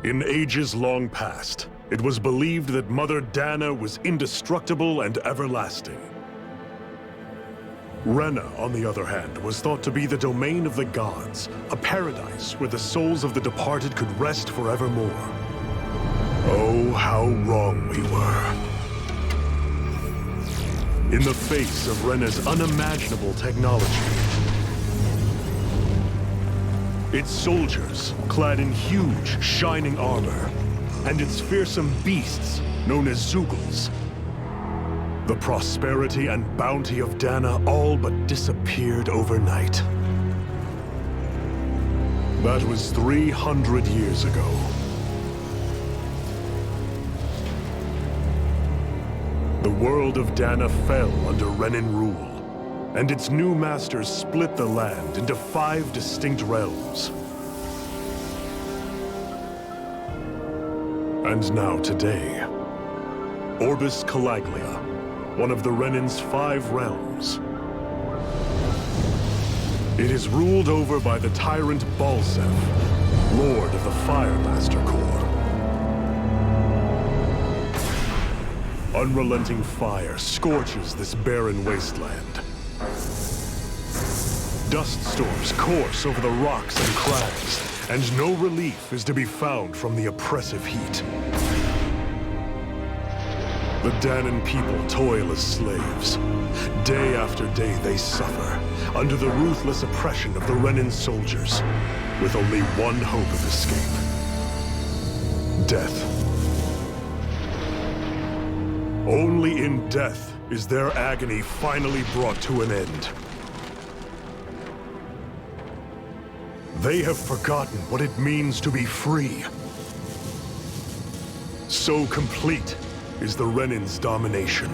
In ages long past, it was believed that Mother Dana was indestructible and everlasting. Rena, on the other hand, was thought to be the domain of the gods, a paradise where the souls of the departed could rest forevermore. Oh, how wrong we were. In the face of Rena's unimaginable technology, its soldiers, clad in huge, shining armor, and its fearsome beasts, known as Zeugles, the prosperity and bounty of Dana all but disappeared overnight. That was 300 years ago. The world of Dana fell under Renan rule, and its new masters split the land into 5 distinct realms. And now today, Orbis Calaglia, one of the Renan's 5 realms. It is ruled over by the tyrant Balseph, Lord of the Firemaster Corps. Unrelenting fire scorches this barren wasteland. Dust storms course over the rocks and crags, and no relief is to be found from the oppressive heat. The Danan people toil as slaves. Day after day they suffer, under the ruthless oppression of the Renan soldiers, with only one hope of escape: death. Only in death is their agony finally brought to an end. They have forgotten what it means to be free. So complete is the Renan's domination.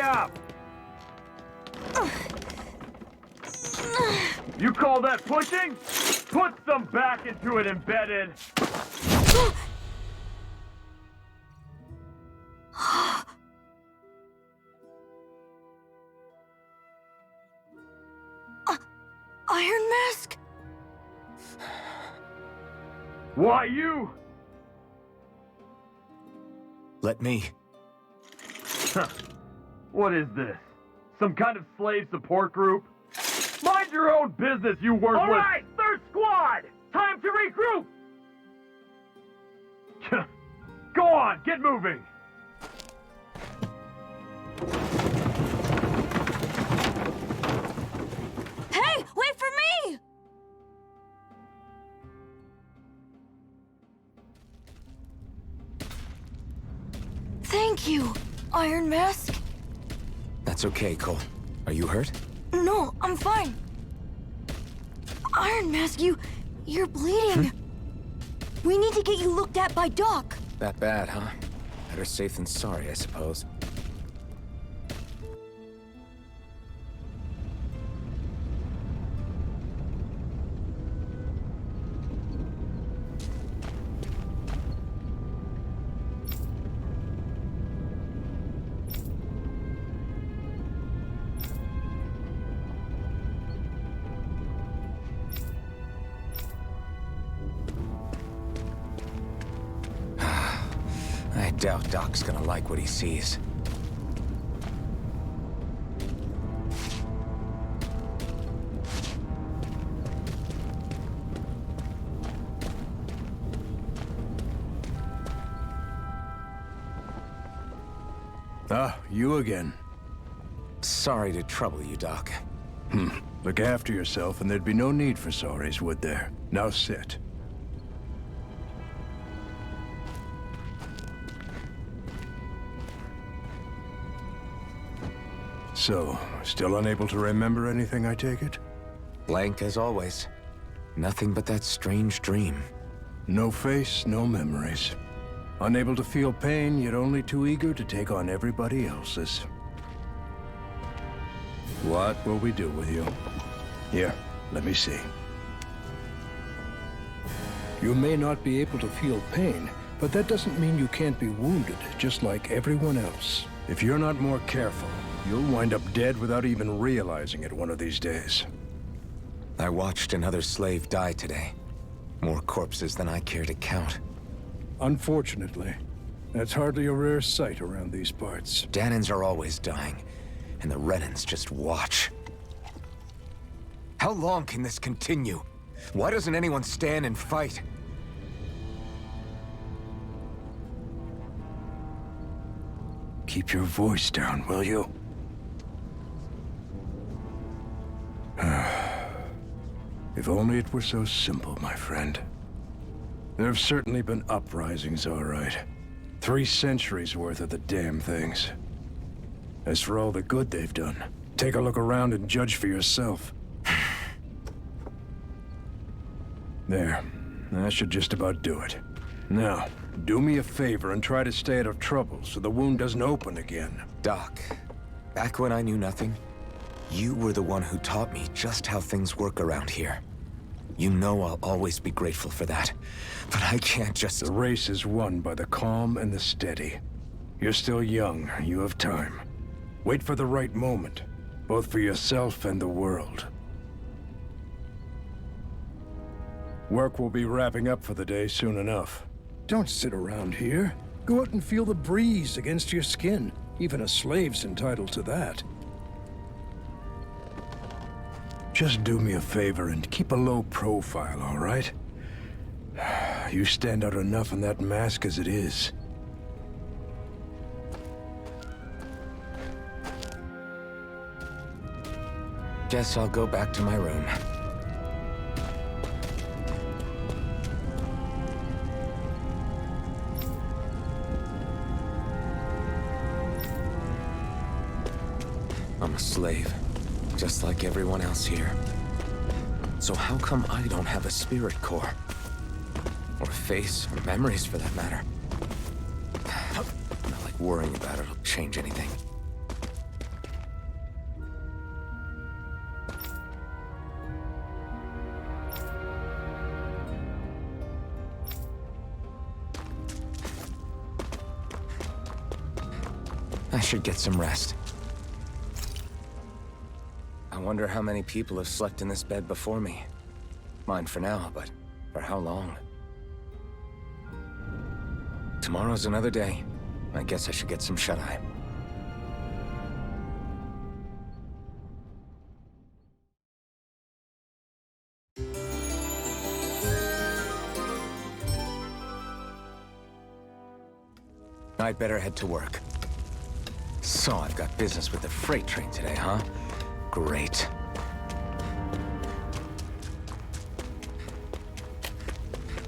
Up. You call that pushing? Put some back into it, embedded. Iron Mask? Why you? Let me. What is this? Some kind of slave support group? Mind your own business, you worthless— All right, third squad! Time to regroup! Go on, get moving! Hey, wait for me! Thank you, Iron Mask. That's okay, Cole. Are you hurt? No, I'm fine. Iron Mask, you're bleeding. We need to get you looked at by Doc. That bad, huh? Better safe than sorry, I suppose. I doubt Doc's gonna like what he sees. Ah, you again. Sorry to trouble you, Doc. Look after yourself, and there'd be no need for sorries, would there? Now sit. So, still unable to remember anything, I take it? Blank as always. Nothing but that strange dream. No face, no memories. Unable to feel pain, yet only too eager to take on everybody else's. What will we do with you? Here, let me see. You may not be able to feel pain, but that doesn't mean you can't be wounded, just like everyone else. If you're not more careful, you'll wind up dead without even realizing it one of these days. I watched another slave die today. More corpses than I care to count. Unfortunately, that's hardly a rare sight around these parts. Danans are always dying, and the Renans just watch. How long can this continue? Why doesn't anyone stand and fight? Keep your voice down, will you? If only it were so simple, my friend. There have certainly been uprisings, all right. 3 centuries worth of the damn things. As for all the good they've done, take a look around and judge for yourself. There. That should just about do it. Now, do me a favor and try to stay out of trouble so the wound doesn't open again. Doc, back when I knew nothing, you were the one who taught me just how things work around here. You know I'll always be grateful for that, but I can't just... The race is won by the calm and the steady. You're still young, you have time. Wait for the right moment, both for yourself and the world. Work will be wrapping up for the day soon enough. Don't sit around here. Go out and feel the breeze against your skin. Even a slave's entitled to that. Just do me a favor and keep a low profile, all right? You stand out enough in that mask as it is. Guess I'll go back to my room. I'm a slave, just like everyone else here. So how come I don't have a spirit core? Or a face, or memories for that matter? Not like worrying about it'll change anything. I should get some rest. I wonder how many people have slept in this bed before me. Mine for now, but for how long? Tomorrow's another day. I guess I should get some shut-eye. I'd better head to work. So I've got business with the freight train today, huh? Great.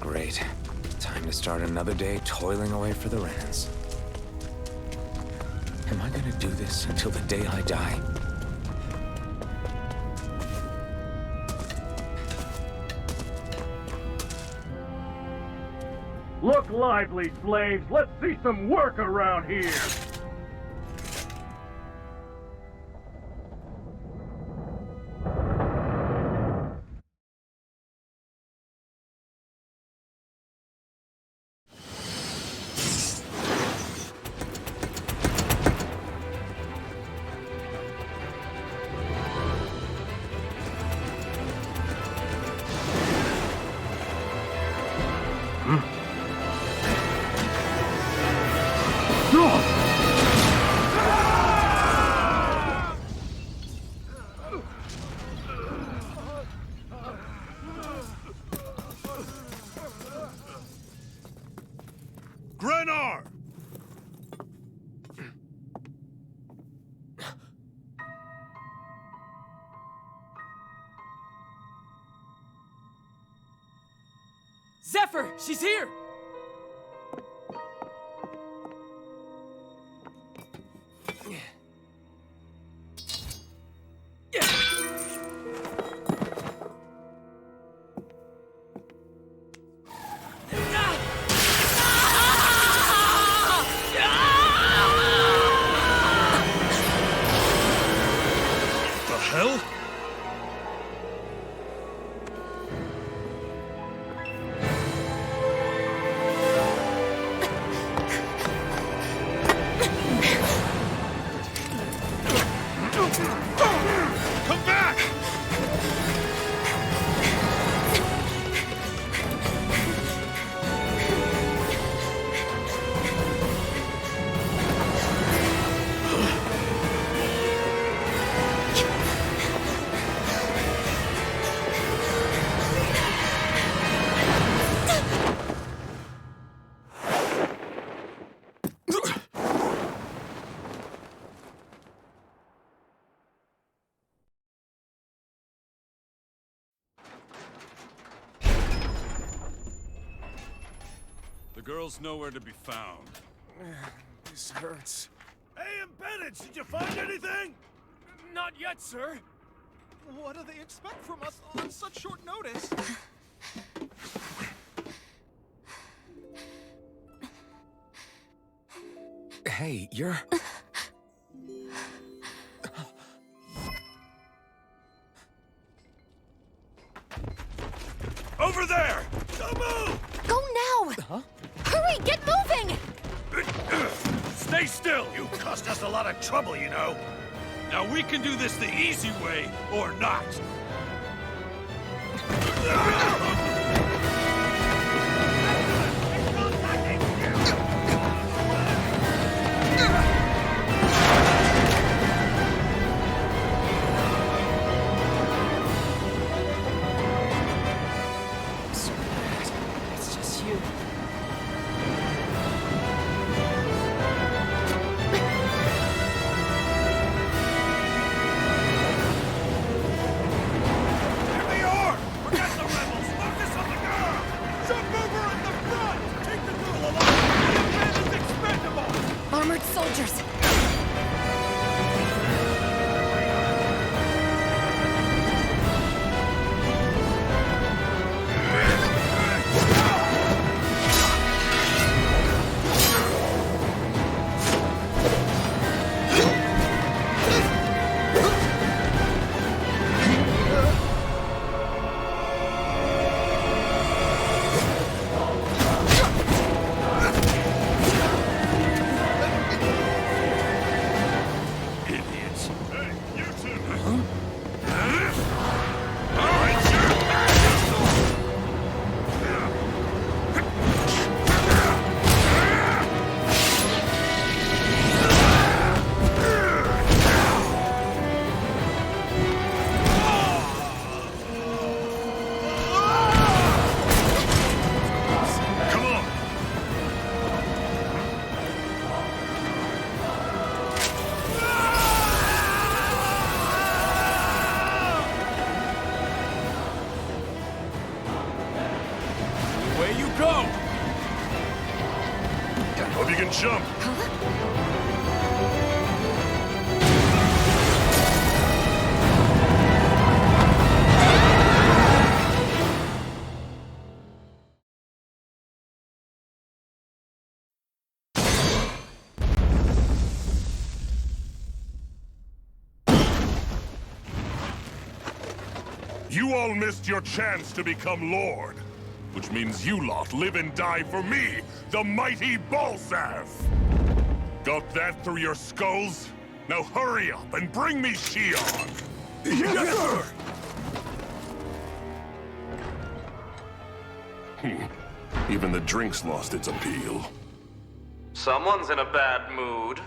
Great. Time to start another day toiling away for the Renans. Am I gonna do this until the day I die? Look lively, slaves! Let's see some work around here! Zephyr! She's here! The hell? Come back! The girl's nowhere to be found. This hurts. Hey, Bennett, did you find anything? Not yet, sir. What do they expect from us on such short notice? Hey, you're... Over there! Don't move! Go now! Huh? Hurry, get moving! Stay still! You caused us a lot of trouble, you know. Now we can do this the easy way, or not. So bad. It's just you. Here they are! Forget the rebels! Focus on the girl! Jump over at the front! Take the girl alive! The man is expendable! Armored soldiers! Idiots! Hey, you two! All right, sure! Come on! Away you go! Hope you can jump! You all missed your chance to become Lord. Which means you lot live and die for me, the mighty Balzav! Got that through your skulls? Now hurry up and bring me Shion! Yes, sir! Even the drink's lost its appeal. Someone's in a bad mood.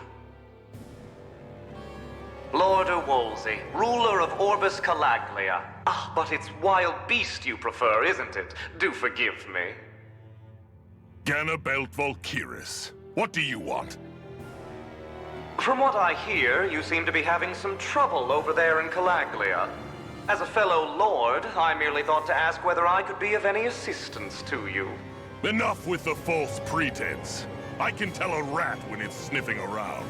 Lord Wolsey, ruler of Orbis Calaglia. Ah, but it's wild beast you prefer, isn't it? Do forgive me. Ganabelt Volkiris, what do you want? From what I hear, you seem to be having some trouble over there in Calaglia. As a fellow lord, I merely thought to ask whether I could be of any assistance to you. Enough with the false pretense. I can tell a rat when it's sniffing around.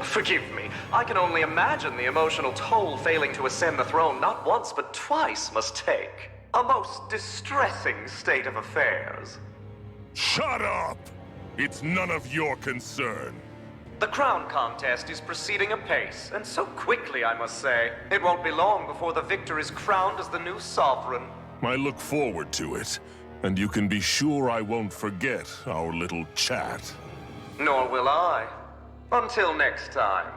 Forgive me, I can only imagine the emotional toll failing to ascend the throne not once but twice must take. A most distressing state of affairs. Shut up! It's none of your concern. The crown contest is proceeding apace, and so quickly, I must say. It won't be long before the victor is crowned as the new sovereign. I look forward to it, and you can be sure I won't forget our little chat. Nor will I. Until next time.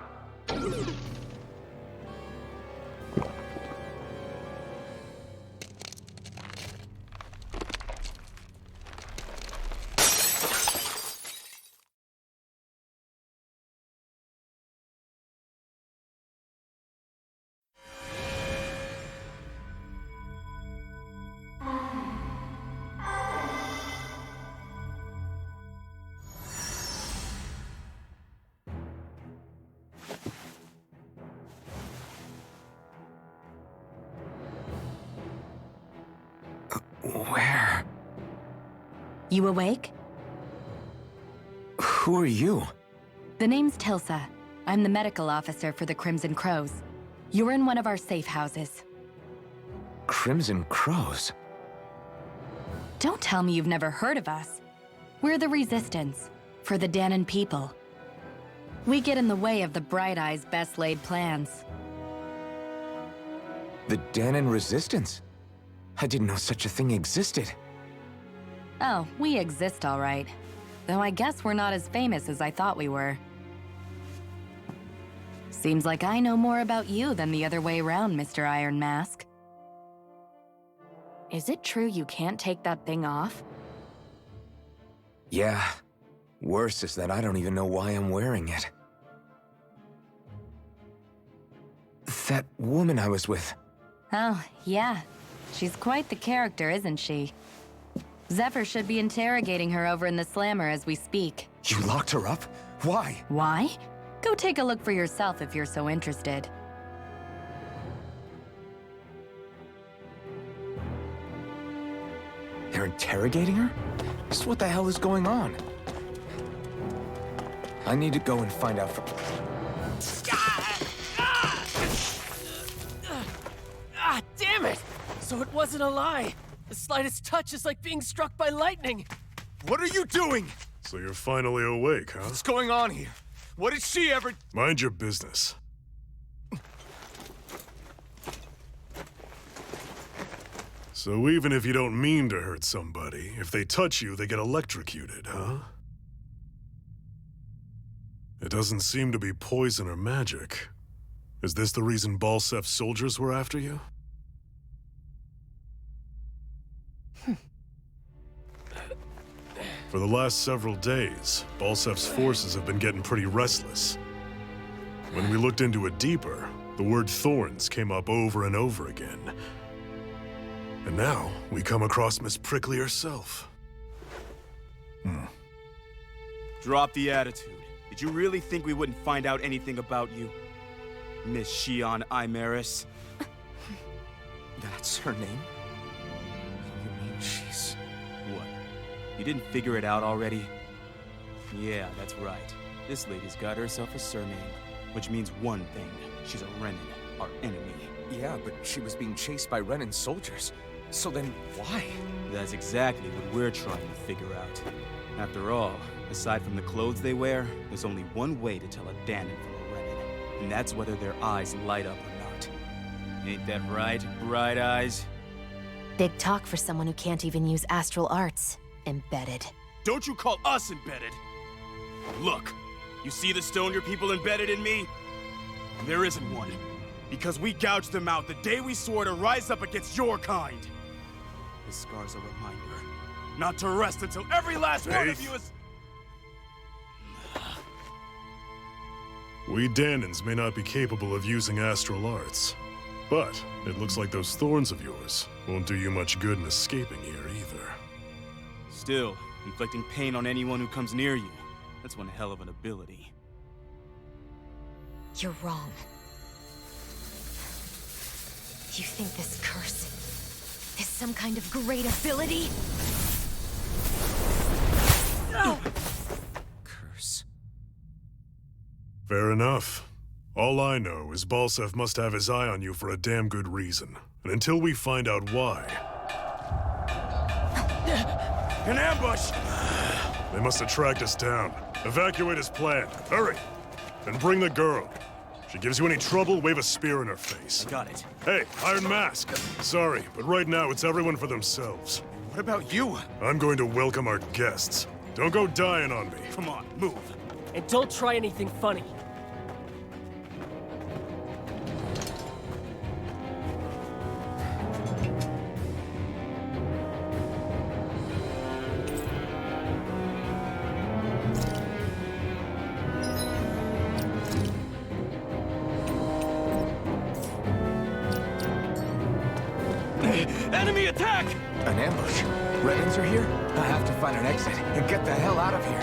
Where? You awake? Who are you? The name's Tilsa. I'm the medical officer for the Crimson Crows. You're in one of our safe houses. Crimson Crows? Don't tell me you've never heard of us. We're the Resistance, for the Dahnan people. We get in the way of the Bright Eyes' best-laid plans. The Dahnan Resistance? I didn't know such a thing existed. Oh, we exist all right. Though I guess we're not as famous as I thought we were. Seems like I know more about you than the other way around, Mr. Iron Mask. Is it true you can't take that thing off? Yeah. Worse is that I don't even know why I'm wearing it. That woman I was with. Oh, yeah. She's quite the character, isn't she? Zephyr should be interrogating her over in the Slammer as we speak. You locked her up? Why? Why? Go take a look for yourself if you're so interested. They're interrogating her? Just what the hell is going on? I need to go and find out from... Ah, damn it! So it wasn't a lie. The slightest touch is like being struck by lightning. What are you doing? So you're finally awake, huh? What's going on here? What did she ever... Mind your business. So even if you don't mean to hurt somebody, if they touch you, they get electrocuted, huh? It doesn't seem to be poison or magic. Is this the reason Balsef's soldiers were after you? For the last several days, Balsef's forces have been getting pretty restless. When we looked into it deeper, the word Thorns came up over and over again. And now, we come across Miss Prickly herself. Drop the attitude. Did you really think we wouldn't find out anything about you? Miss Shion Imaris? That's her name? You mean she's... What? You didn't figure it out already? Yeah, that's right. This lady's got herself a surname, which means one thing. She's a Renan, our enemy. Yeah, but she was being chased by Renan's soldiers. So then, why? That's exactly what we're trying to figure out. After all, aside from the clothes they wear, there's only one way to tell a Dahnan from a Renan, and that's whether their eyes light up or not. Ain't that right, Bright Eyes? Big talk for someone who can't even use astral arts. Embedded. Don't you call us embedded! Look, you see the stone your people embedded in me? There isn't one. Because we gouged them out the day we swore to rise up against your kind. This scar's a reminder. Not to rest until every last one of you is... We Dahnans may not be capable of using astral arts, but it looks like those thorns of yours won't do you much good in escaping here either. Still, inflicting pain on anyone who comes near you, that's one hell of an ability. You're wrong. You think this curse is some kind of great ability? Curse. Fair enough. All I know is Balsev must have his eye on you for a damn good reason. And until we find out why... An ambush! They must have tracked us down. Evacuate as planned. Hurry! And bring the girl. If she gives you any trouble, wave a spear in her face. Got it. Hey, Iron Mask. Sorry, but right now it's everyone for themselves. What about you? I'm going to welcome our guests. Don't go dying on me. Come on, move. And don't try anything funny. Enemy attack! An ambush. Redens are here? I have to find an exit and get the hell out of here.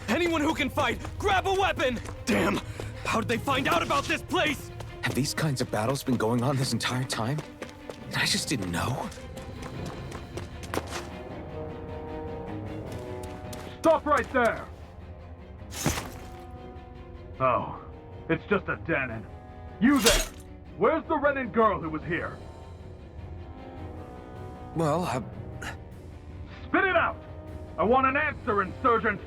Anyone who can fight, grab a weapon! Damn! How did they find out about this place? Have these kinds of battles been going on this entire time? I just didn't know. Stop right there! Oh, it's just a Danon. You there! Where's the Renan girl who was here? Well, Spit it out! I want an answer, Insurgent!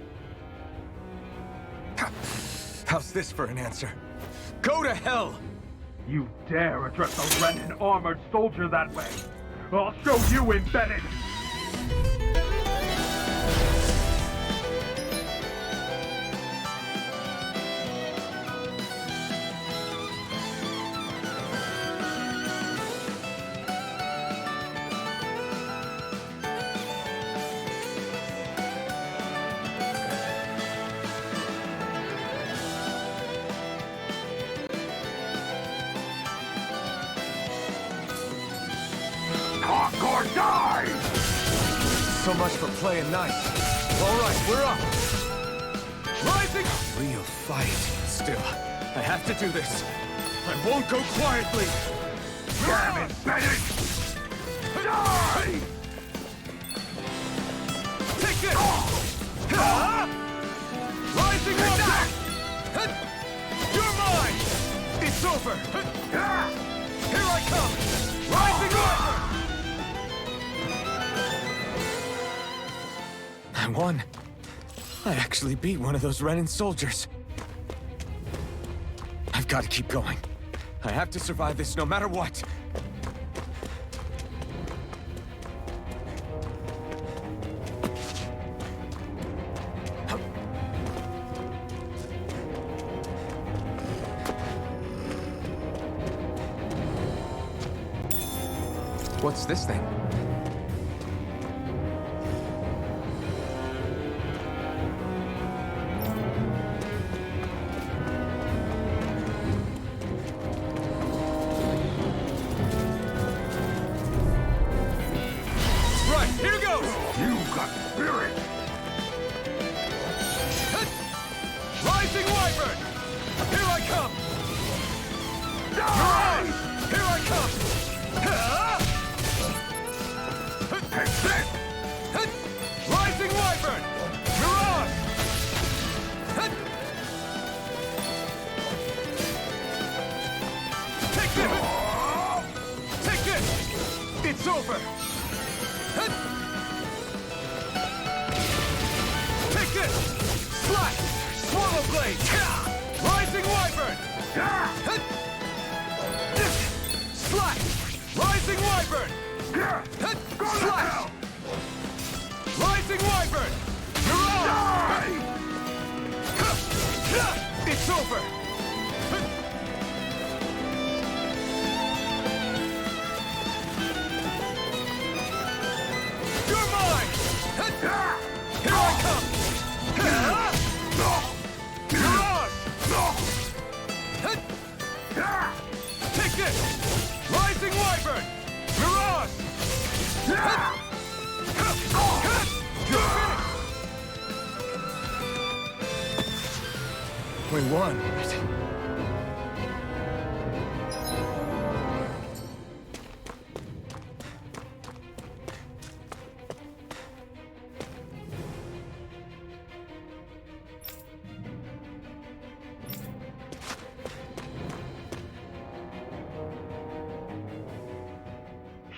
how's this for an answer? Go to hell! You dare address a Renan armored soldier that way? I'll show you, Embedded! Talk or die! So much for playing nice. All right, we're up. Rising! Real fight. Still, I have to do this. I won't go quietly! Damn it, Bennett! Die! Take this! Rising attack! You're mine! It's over! Here I come! Rising up! I won. I actually beat one of those Renan soldiers. I've got to keep going. I have to survive this no matter what. What's this thing? It's over! Take this! Slash! Swallow blade! Rising wyvern! Slash! Rising wyvern! Slash! Rising wyvern! You're on! It's over! Here I come! Mirage! Take this! Rising wyvern! Mirage! We won.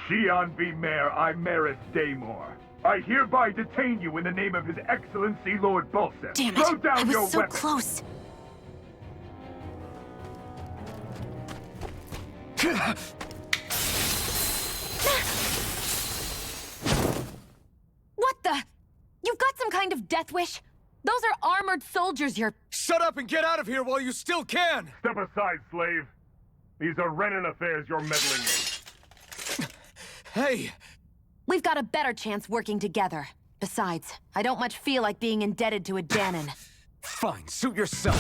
Shion V. Mayor Imaris Daymore. I hereby detain you in the name of His Excellency Lord Bulseth. Damn Throw it! down I your was so weapon. close. What the? You've got some kind of death wish? Those are armored soldiers you're... Shut up and get out of here while you still can! Step aside, slave. These are Renan affairs you're meddling in. Hey! We've got a better chance working together. Besides, I don't much feel like being indebted to a Danon. Fine, suit yourself.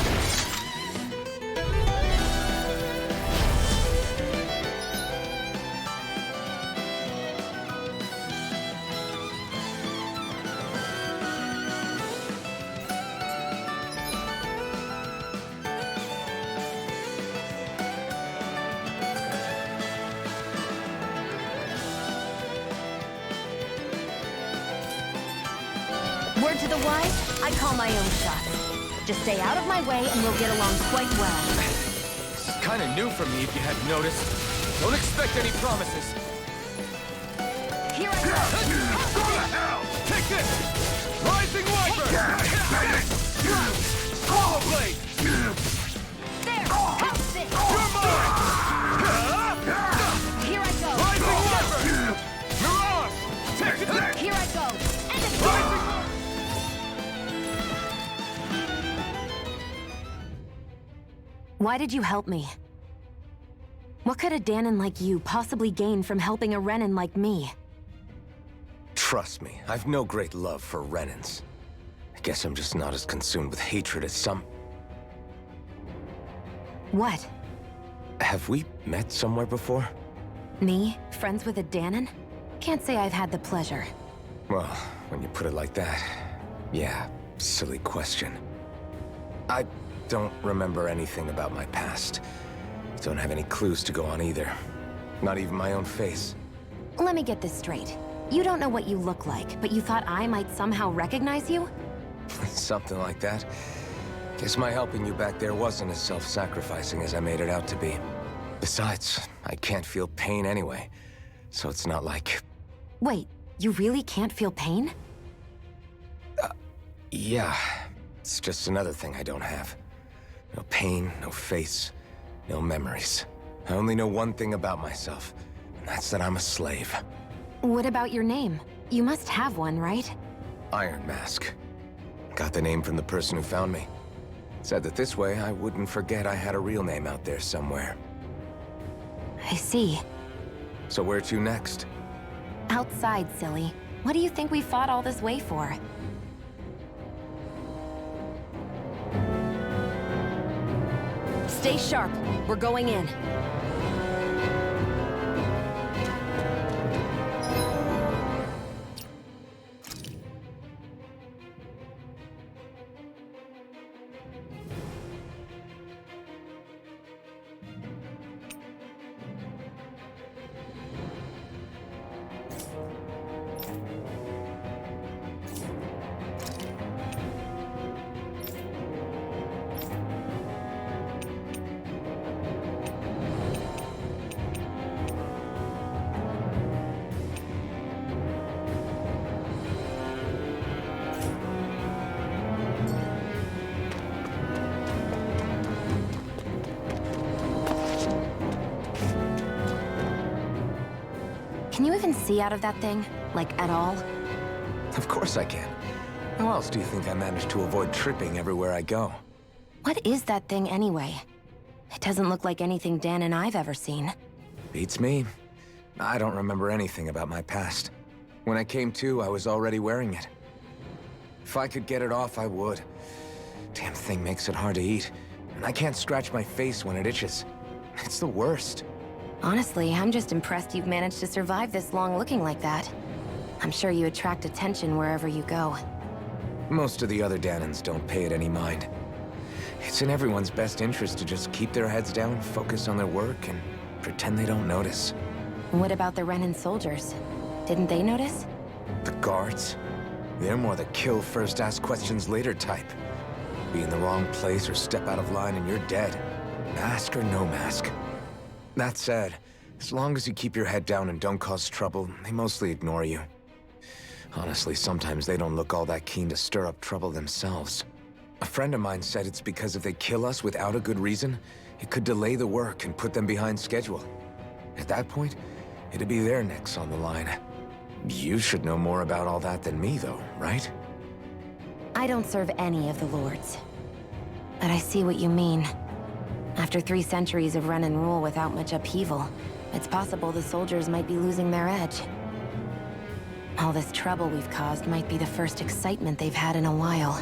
Word to the wise, I call my own shots. Just stay out of my way and we'll get along quite well. This is kind of new for me, if you hadn't noticed. Don't expect any promises. Here I go! Go to hell! Take this! Rising Wiper! Swallow Blade! There! How's this? You're mine! Here I go! Rising Wiper! Mirage! Take it! Here I go! End it! Rising Why did you help me? What could a Danon like you possibly gain from helping a Renan like me? Trust me, I've no great love for Renans. I guess I'm just not as consumed with hatred as some... What? Have we met somewhere before? Me? Friends with a Danon? Can't say I've had the pleasure. Well, when you put it like that, yeah, silly question. I don't remember anything about my past. Don't have any clues to go on either. Not even my own face. Let me get this straight. You don't know what you look like, but you thought I might somehow recognize you? Something like that. Guess my helping you back there wasn't as self-sacrificing as I made it out to be. Besides, I can't feel pain anyway, so it's not like... Wait, you really can't feel pain? Yeah. It's just another thing I don't have. No pain, no face, no memories. I only know one thing about myself, and that's that I'm a slave. What about your name? You must have one, right? Iron Mask. Got the name from the person who found me. Said that this way I wouldn't forget I had a real name out there somewhere. I see. So where to next? Outside, silly. What do you think we fought all this way for? Stay sharp. We're going in. Can you even see out of that thing? Like, at all? Of course I can. How else do you think I managed to avoid tripping everywhere I go? What is that thing anyway? It doesn't look like anything Dan and I've ever seen. Beats me. I don't remember anything about my past. When I came to, I was already wearing it. If I could get it off, I would. Damn thing makes it hard to eat, and I can't scratch my face when it itches. It's the worst. Honestly, I'm just impressed you've managed to survive this long looking like that. I'm sure you attract attention wherever you go. Most of the other Danons don't pay it any mind. It's in everyone's best interest to just keep their heads down, focus on their work, and pretend they don't notice. What about the Renan soldiers? Didn't they notice? The guards? They're more the kill first, ask questions later type. Be in the wrong place or step out of line and you're dead. Mask or no mask. That said, As long as you keep your head down and don't cause trouble, they mostly ignore you. Honestly, sometimes they don't look all that keen to stir up trouble themselves. A friend of mine said it's because if they kill us without a good reason, it could delay the work and put them behind schedule. At that point, it'd be their necks on the line. You should know more about all that than me, though, right? I don't serve any of the lords. But I see what you mean. After 3 centuries of run and rule without much upheaval, it's possible the soldiers might be losing their edge. All this trouble we've caused might be the first excitement they've had in a while.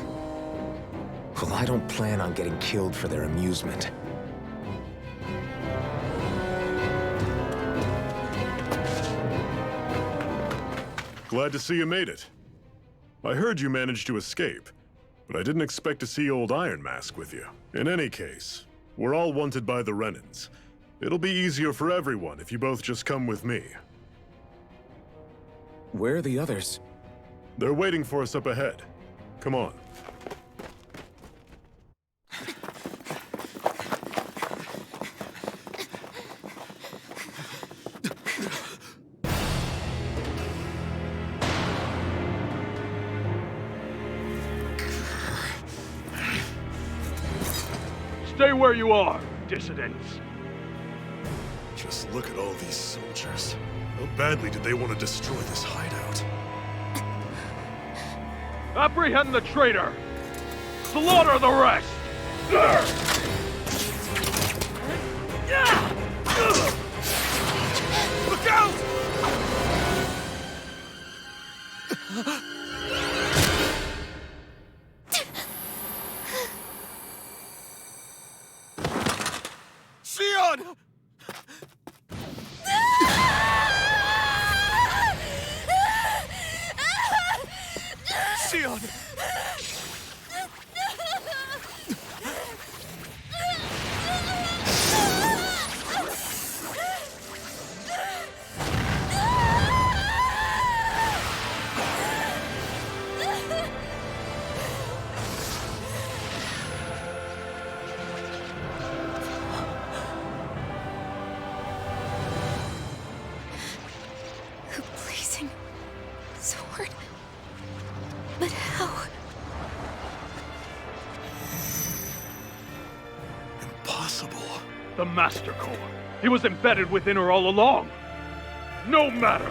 Well, I don't plan on getting killed for their amusement. Glad to see you made it. I heard you managed to escape, but I didn't expect to see old Iron Mask with you. In any case, we're all wanted by the Renans. It'll be easier for everyone if you both just come with me. Where are the others? They're waiting for us up ahead. Come on. Stay where you are, dissidents. Just look at all these soldiers. How badly did they want to destroy this hideout? Apprehend the traitor! Slaughter the rest! Look out! Sion! Sion! The blazing sword. But how? Impossible. The Master Core. He was embedded within her all along. No matter.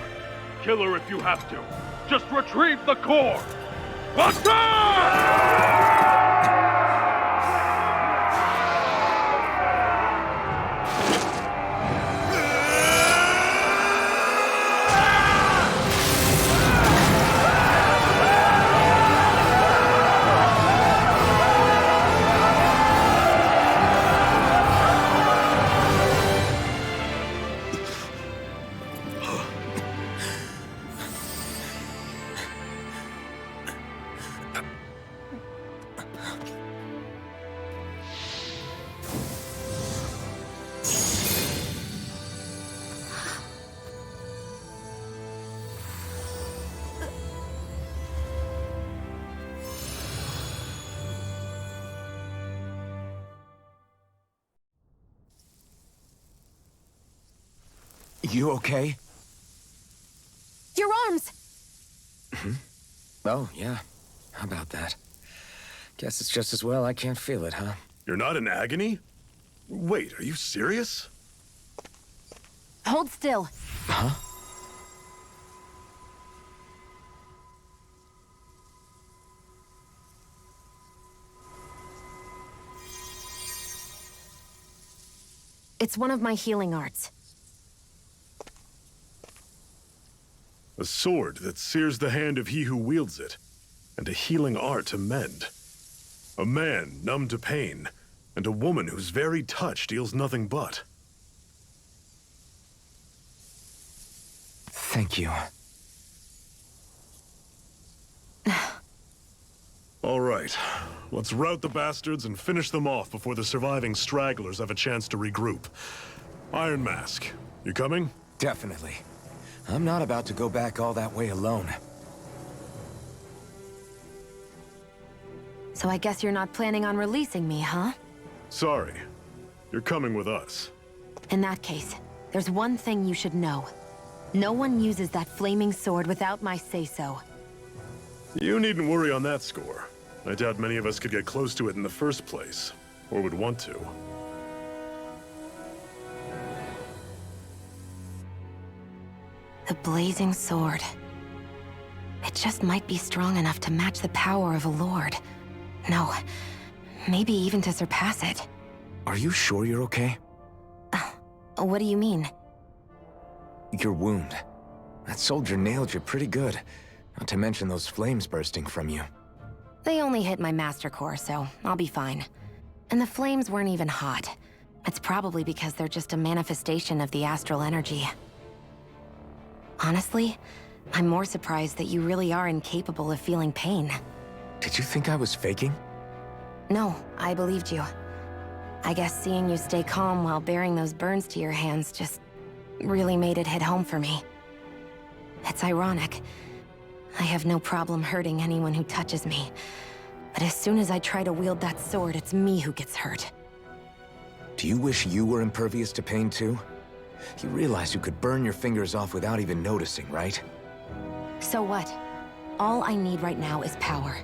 Kill her if you have to. Just retrieve the core. Attack! You okay? Your arms! Oh, yeah. How about that? Guess it's just as well I can't feel it, huh? You're not in agony? Wait, are you serious? Hold still. Huh? It's one of my healing arts. A sword that sears the hand of he who wields it, and a healing art to mend. A man numb to pain, and a woman whose very touch deals nothing but. Thank you. All right, let's rout the bastards and finish them off before the surviving stragglers have a chance to regroup. Iron Mask, you coming? Definitely. I'm not about to go back all that way alone. So I guess you're not planning on releasing me, huh? Sorry. You're coming with us. In that case, there's one thing you should know. No one uses that flaming sword without my say-so. You needn't worry on that score. I doubt many of us could get close to it in the first place, or would want to. The blazing sword. It just might be strong enough to match the power of a lord. No, maybe even to surpass it. Are you sure you're okay? What do you mean? Your wound. That soldier nailed you pretty good. Not to mention those flames bursting from you. They only hit my master core, so I'll be fine. And the flames weren't even hot. It's probably because they're just a manifestation of the astral energy. Honestly, I'm more surprised that you really are incapable of feeling pain. Did you think I was faking? No, I believed you. I guess seeing you stay calm while bearing those burns to your hands just really made it hit home for me. It's ironic. I have no problem hurting anyone who touches me. But as soon as I try to wield that sword, it's me who gets hurt. Do you wish you were impervious to pain too? You realize you could burn your fingers off without even noticing, right? So what? All I need right now is power.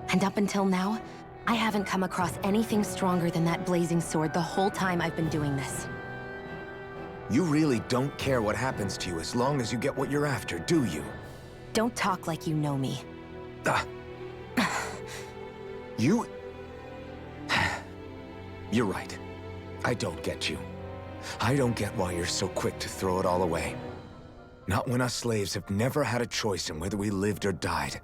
And up until now, I haven't come across anything stronger than that blazing sword the whole time I've been doing this. You really don't care what happens to you as long as you get what you're after, do you? Don't talk like you know me. You... You're right. I don't get you. I don't get why you're so quick to throw it all away. Not when us slaves have never had a choice in whether we lived or died.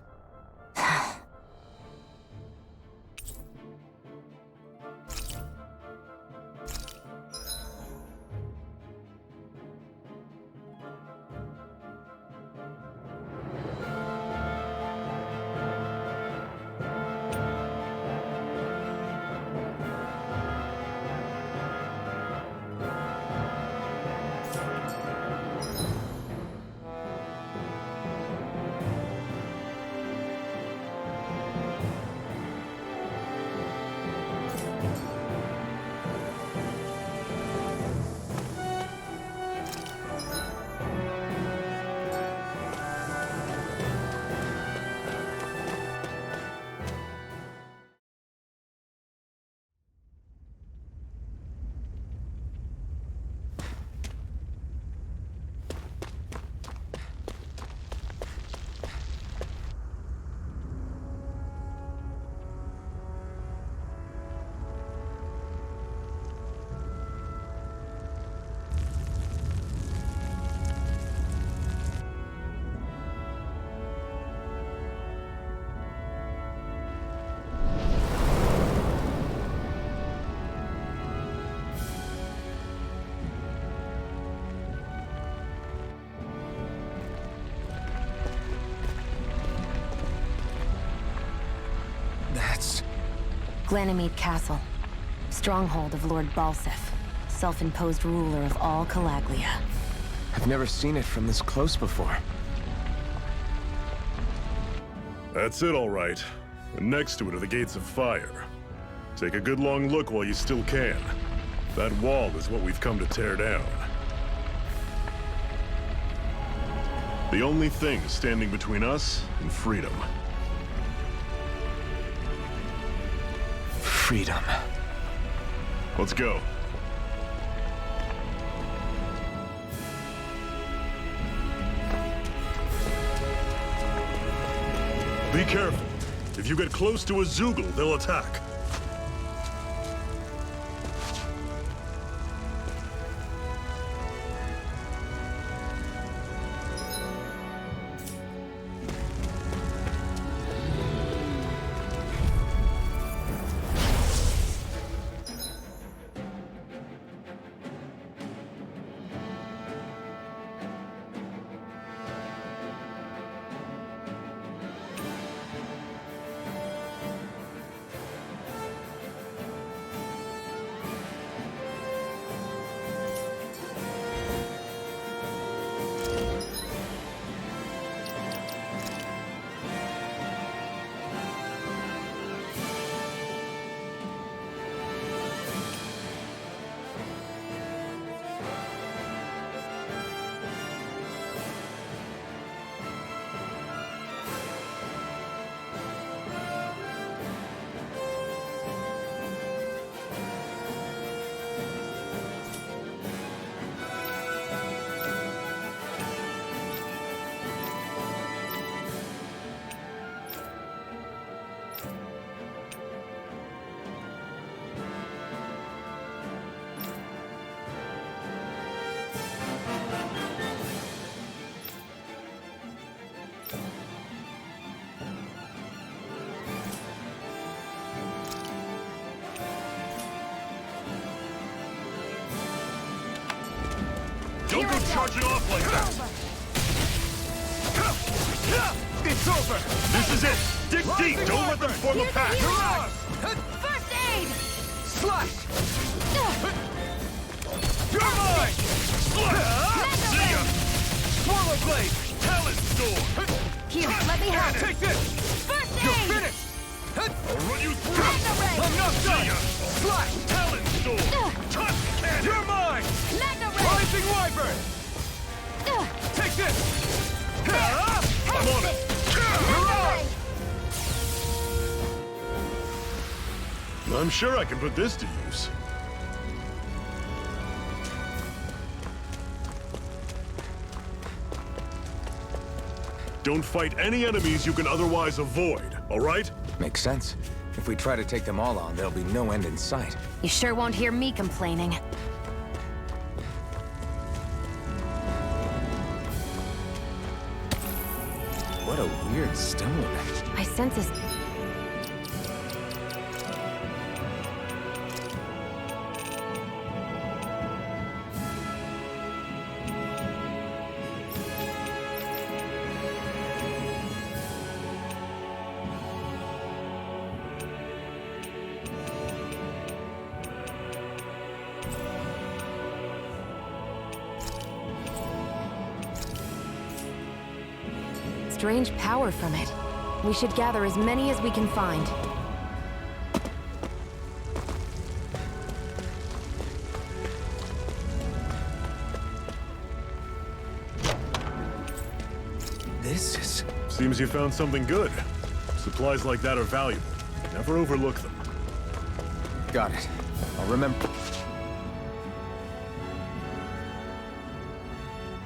Glanimede Castle, stronghold of Lord Balseph, self-imposed ruler of all Calaglia. I've never seen it from this close before. That's it, all right. And next to it are the Gates of Fire. Take a good long look while you still can. That wall is what we've come to tear down. The only thing standing between us and freedom. Freedom. Let's go. Be careful. If you get close to a Zeugle, they'll attack. Don't go charging off like that! It's over! This is it! Dig deep! Don't let them form a pack! First aid! Slash! You're mine! See ya! Swallow blade! Talon Storm! Here, let me help. Take this! First You're aid! finished! I'll run you through! Magna Ray! I'm not done! See ya! Slash! Talon Storm! Tusk Cannon! You're mine! Magna Ray! Rising Wyvern! Take this! I'm on it! I'm sure I can put this to use. Don't fight any enemies you can otherwise avoid, all right? Makes sense. If we try to take them all on, there'll be no end in sight. You sure won't hear me complaining. What a weird stone. I sense a... strange power from it. We should gather as many as we can find. This is... Seems you found something good. Supplies like that are valuable. Never overlook them. Got it. I'll remember.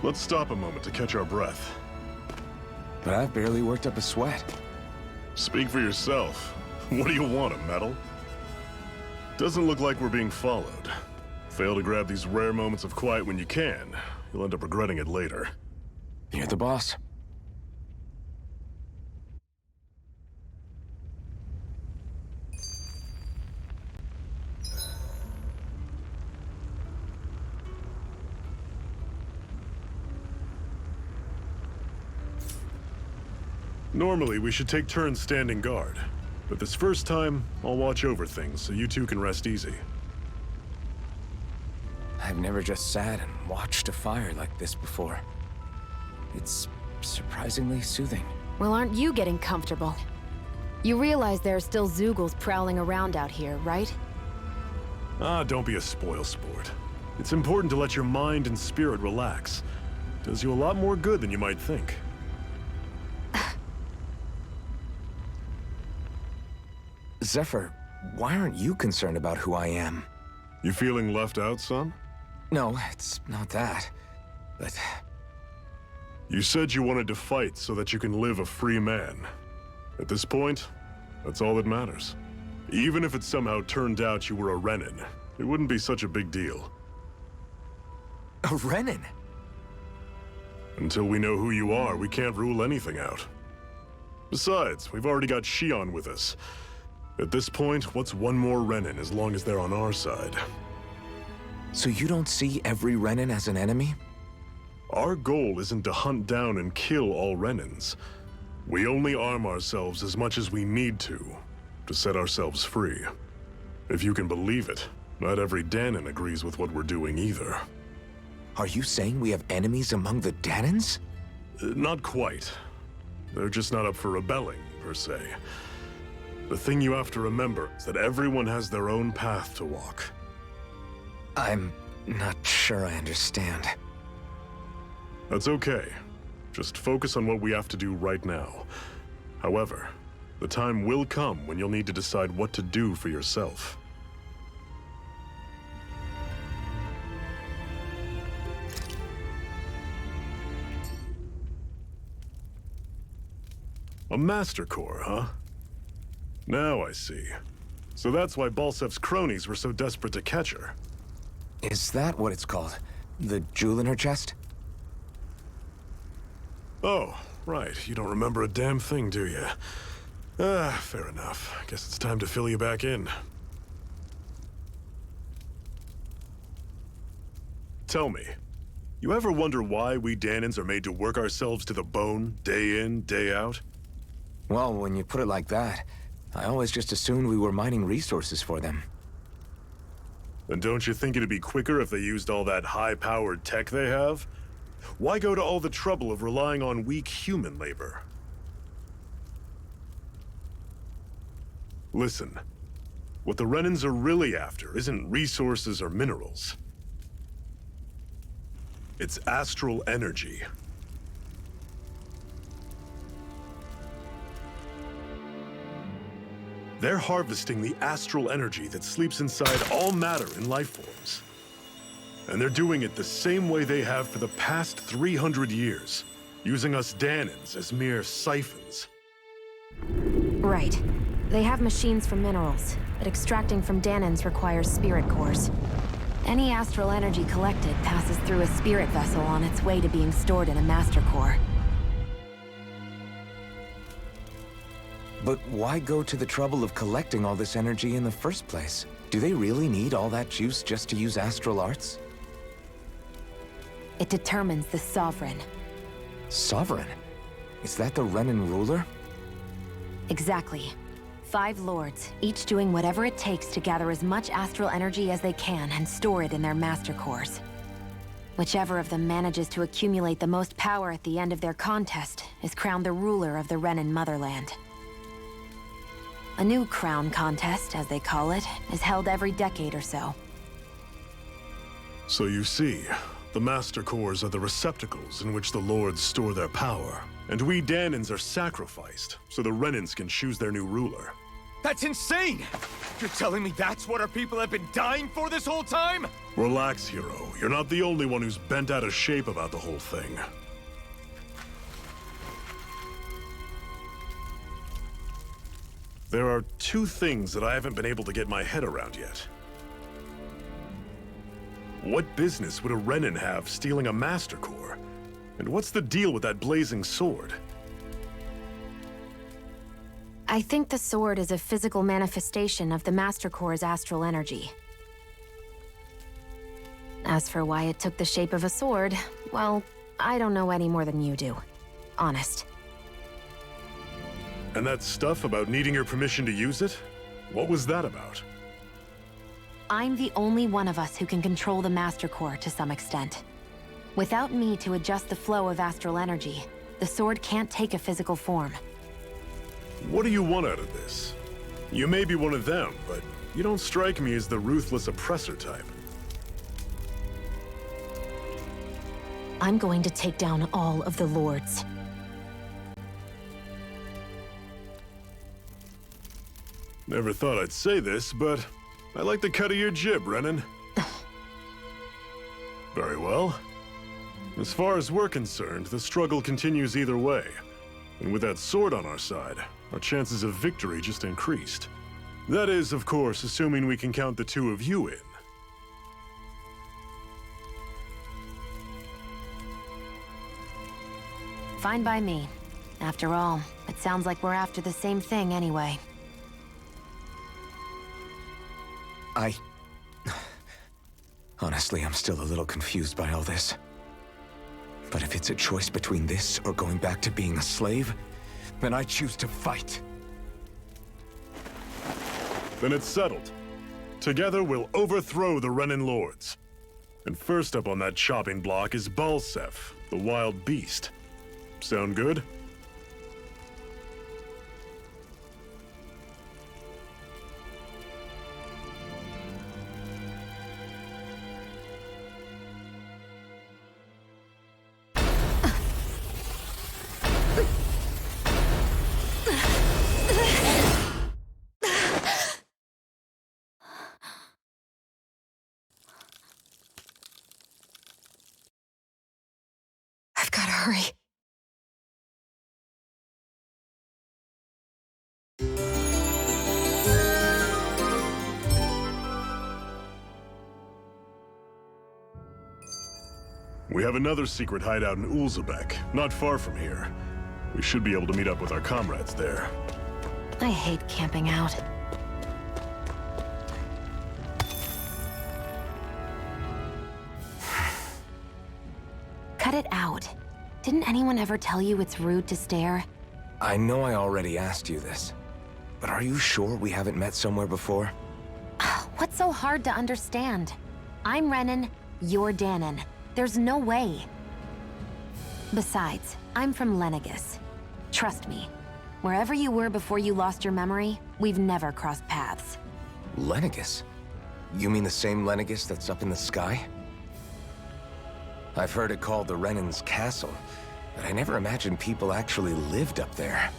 Let's stop a moment to catch our breath. But I've barely worked up a sweat. Speak for yourself. What do you want, a medal? Doesn't look like we're being followed. Fail to grab these rare moments of quiet when you can, you'll end up regretting it later. You're the boss. Normally, we should take turns standing guard. But this first time, I'll watch over things so you two can rest easy. I've never just sat and watched a fire like this before. It's surprisingly soothing. Well, aren't you getting comfortable? You realize there are still Zeugles prowling around out here, right? Ah, don't be a spoil sport. It's important to let your mind and spirit relax. Does you a lot more good than you might think. Zephyr, why aren't you concerned about who I am? You feeling left out, son? No, it's not that. But... You said you wanted to fight so that you can live a free man. At this point, that's all that matters. Even if it somehow turned out you were a Renin, it wouldn't be such a big deal. A Renin? Until we know who you are, we can't rule anything out. Besides, we've already got Shion with us. At this point, what's one more Renin as long as they're on our side? So you don't see every Renin as an enemy? Our goal isn't to hunt down and kill all Renins. We only arm ourselves as much as we need to set ourselves free. If you can believe it, not every Dahnan agrees with what we're doing either. Are you saying we have enemies among the Dahnans? Not quite. They're just not up for rebelling, per se. The thing you have to remember is that everyone has their own path to walk. I'm not sure I understand. That's okay. Just focus on what we have to do right now. However, the time will come when you'll need to decide what to do for yourself. A Master Core, huh? Now I see. So that's why Balsef's cronies were so desperate to catch her. Is that what it's called? The jewel in her chest? Oh, Right, you don't remember a damn thing, do you? Fair enough. Guess it's time to fill you back in. Tell me, you ever wonder why we Dahnans are made to work ourselves to the bone, day in, day out? Well, when you put it like that, I always just assumed we were mining resources for them. And don't you think it'd be quicker if they used all that high-powered tech they have? Why go to all the trouble of relying on weak human labor? Listen, what the Renans are really after isn't resources or minerals. It's astral energy. They're harvesting the astral energy that sleeps inside all matter in life forms. And they're doing it the same way they have for the past 300 years, using us Dahnans as mere siphons. Right. They have machines for minerals, but extracting from Dahnans requires spirit cores. Any astral energy collected passes through a spirit vessel on its way to being stored in a master core. But why go to the trouble of collecting all this energy in the first place? Do they really need all that juice just to use astral arts? It determines the Sovereign. Sovereign? Is that the Renan ruler? Exactly. 5 lords, each doing whatever it takes to gather as much astral energy as they can and store it in their master cores. Whichever of them manages to accumulate the most power at the end of their contest is crowned the ruler of the Renan motherland. A new crown contest, as they call it, is held every decade or so. So you see, the master cores are the receptacles in which the lords store their power. And we Dahnans are sacrificed, so the Renans can choose their new ruler. That's insane! You're telling me that's what our people have been dying for this whole time? Relax, hero. You're not the only one who's bent out of shape about the whole thing. There are 2 things that I haven't been able to get my head around yet. What business would a Renan have stealing a Master Core? And what's the deal with that blazing sword? I think the sword is a physical manifestation of the Master Core's astral energy. As for why it took the shape of a sword, well, I don't know any more than you do. Honest. And that stuff about needing your permission to use it? What was that about? I'm the only one of us who can control the Master Core to some extent. Without me to adjust the flow of astral energy, the sword can't take a physical form. What do you want out of this? You may be one of them, but you don't strike me as the ruthless oppressor type. I'm going to take down all of the lords. Never thought I'd say this, but I like the cut of your jib, Renan. Very well. As far as we're concerned, the struggle continues either way. And with that sword on our side, our chances of victory just increased. That is, of course, assuming we can count the 2 of you in. Fine by me. After all, it sounds like we're after the same thing anyway. Honestly, I'm still a little confused by all this. But if it's a choice between this or going back to being a slave, then I choose to fight. Then it's settled. Together, we'll overthrow the Renan lords. And first up on that chopping block is Balseph, the wild beast. Sound good? I've got to hurry. We have another secret hideout in Ulzebek, not far from here. We should be able to meet up with our comrades there. I hate camping out. Cut it out. Didn't anyone ever tell you it's rude to stare? I know I already asked you this, but are you sure we haven't met somewhere before? What's so hard to understand? I'm Renan, you're Danon. There's no way. Besides, I'm from Lenegis. Trust me, wherever you were before you lost your memory, we've never crossed paths. Lenegis? You mean the same Lenegis that's up in the sky? I've heard it called the Renan's Castle, but I never imagined people actually lived up there.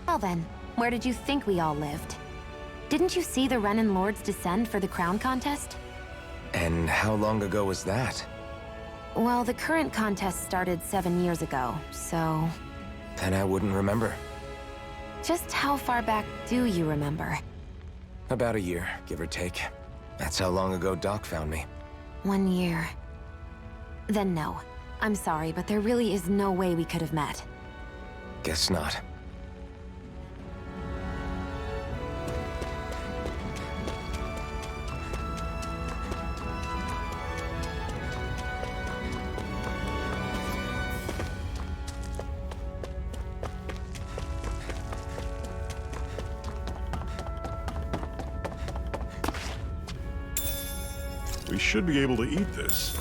Well then, where did you think we all lived? Didn't you see the Renan Lords descend for the crown contest? And how long ago was that? Well, the current contest started 7 years ago, so... Then I wouldn't remember. Just how far back do you remember? About a year, give or take. That's how long ago Doc found me. 1 year. Then no. I'm sorry, but there really is no way we could have met. Guess not. We should be able to eat this.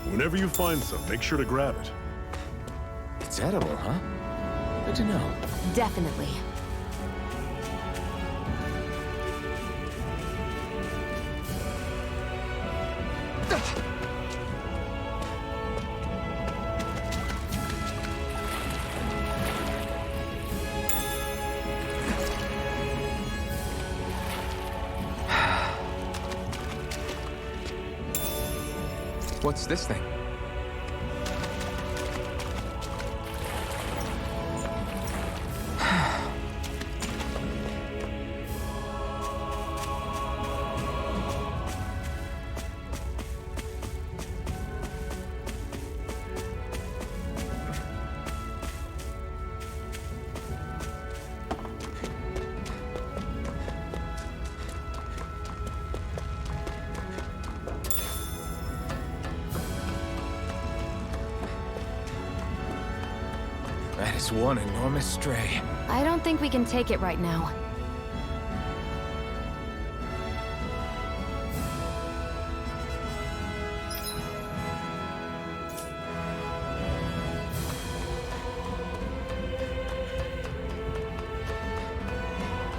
Whenever you find some, make sure to grab it. It's edible, huh? Good to know. Definitely. What's this thing? That is one enormous stray. I don't think we can take it right now.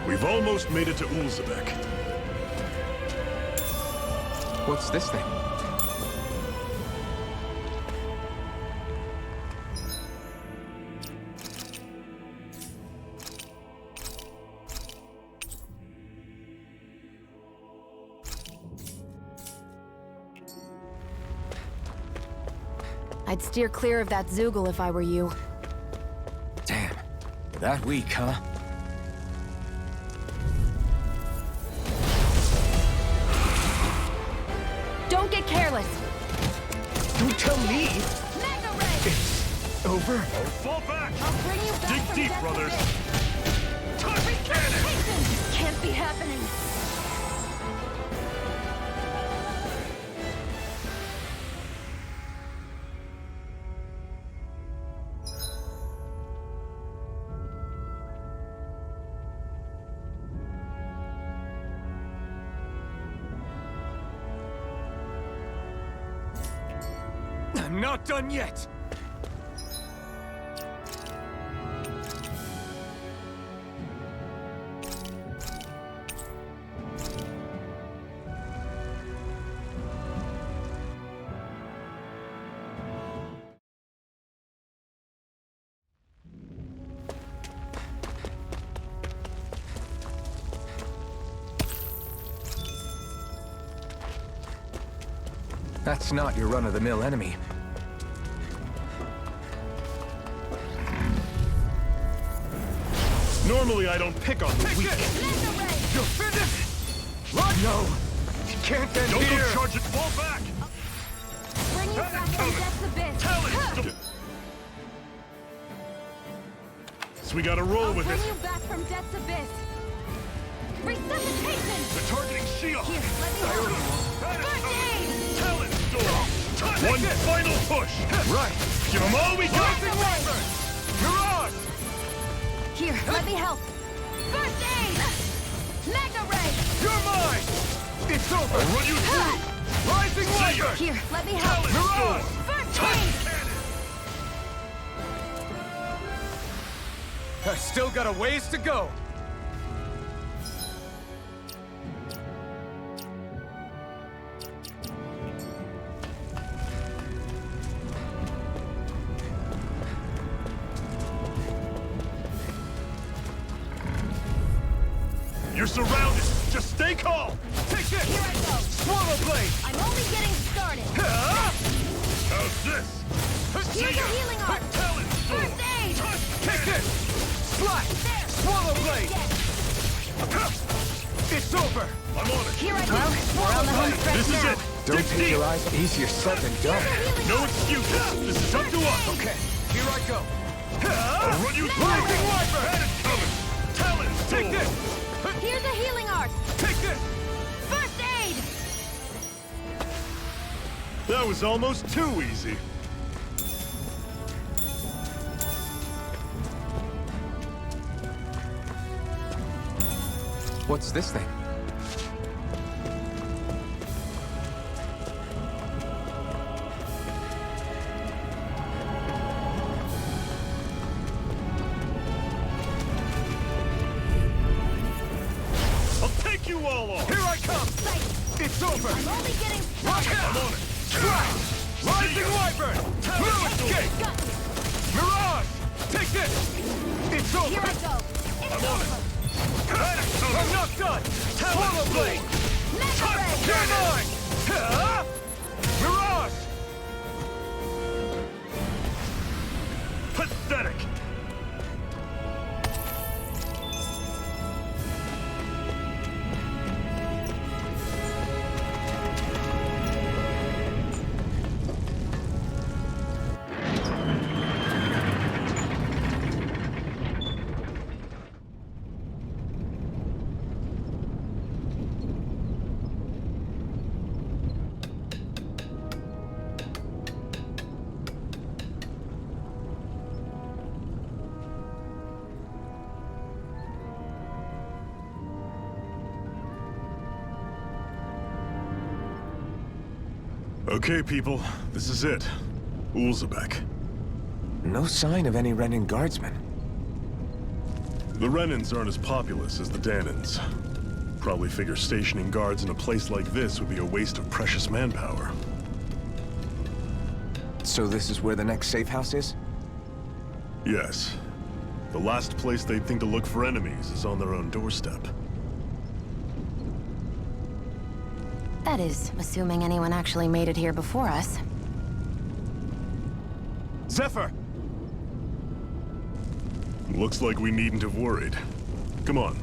We've almost made it to Ulzebek. What's this thing? I'd steer clear of that Zoogle if I were you. Damn. That weak, huh? Don't get careless! Don't tell me! Mega Ray! It's over? Fall back! I'll bring you back. Dig deep, brothers! Touch cannon! This can't be happening! I'm not done yet! That's not your run-of-the-mill enemy. Normally I don't pick on the weak. You're finished! Run! No! You can't end Don't here! go charge it! Fall back! Bring you back from death's abyss! Tell it! Guess we gotta roll with it. Bring you back from death's abyss. Resuscitation! They're targeting Shield. Here, let me help you. First aid! Talent Storm. One final push. Right. Give them all we got. Mirage. Here, let me help. First aid! Mega Ray! You're mine. It's over. I'll run you through. Rising Wyvern. Here, let me help. Mirage. First aid! I've still got a ways to go. You're surrounded. Just stay calm. Take this! Here I go. Swallow Blade! I'm only getting started. How's this? Here's a healing art. Talent Storm. First aid! Take this! Slash! There. Swallow Blade! Yes. It's over! I'm on it. Here I go. We're on the home stretch This is now. it. Don't Dig take deep. your eyes. Easier said than done. No excuses. This is up to us. Okay, here I go. I'll run you through. Rising Wyvern! Had it coming. Talent Storm. Take this! Here's a healing art. Take this! First aid! That was almost too easy. What's this thing? I'll take you all on. Here I come! It's over! I'm only getting Rock started. out! I'm on it. Slash! Rising Wyvern! Blue escape! Got me. Mirage! Take this! It's over! Here I go. It's over. I'm not done! Swallow Blade! Mega Ray! You're mine! Mirage! Pathetic. Okay, people. This is it. Ulzebek. No sign of any Renan guardsmen. The Renans aren't as populous as the Danans. Probably figure stationing guards in a place like this would be a waste of precious manpower. So this is where the next safe house is? Yes. The last place they'd think to look for enemies is on their own doorstep. That is, assuming anyone actually made it here before us. Zephyr! Looks like we needn't have worried. Come on.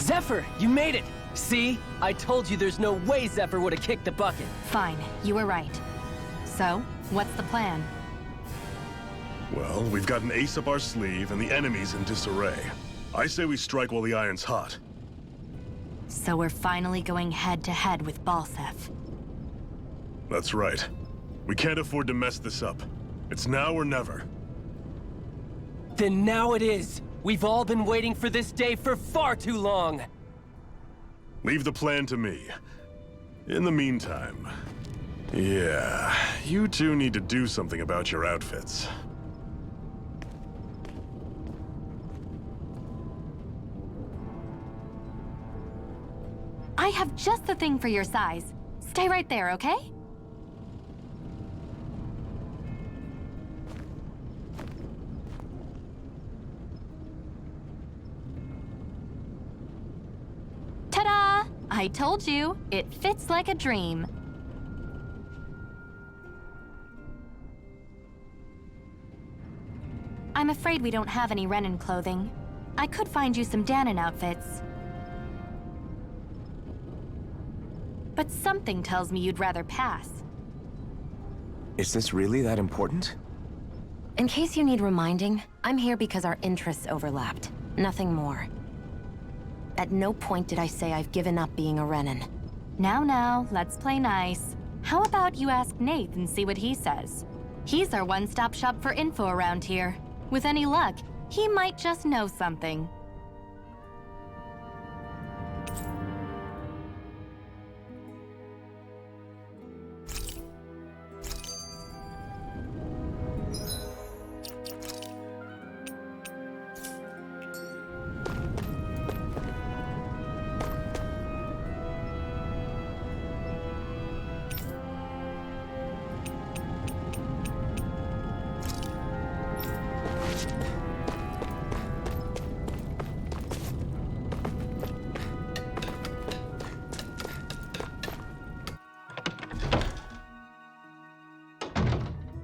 Zephyr, you made it! See? I told you there's no way Zephyr would have kicked the bucket. Fine, you were right. So, what's the plan? Well, we've got an ace up our sleeve and the enemy's in disarray. I say we strike while the iron's hot. So we're finally going head-to-head with Balseph. That's right. We can't afford to mess this up. It's now or never. Then now it is! We've all been waiting for this day for far too long! Leave the plan to me. In the meantime... yeah, you two need to do something about your outfits. I have just the thing for your size. Stay right there, okay? Ta-da! I told you, it fits like a dream. I'm afraid we don't have any Renan clothing. I could find you some Danon outfits. But something tells me you'd rather pass. Is this really that important? In case you need reminding, I'm here because our interests overlapped. Nothing more. At no point did I say I've given up being a Renan. Now, let's play nice. How about you ask Nath and see what he says? He's our one-stop shop for info around here. With any luck, he might just know something.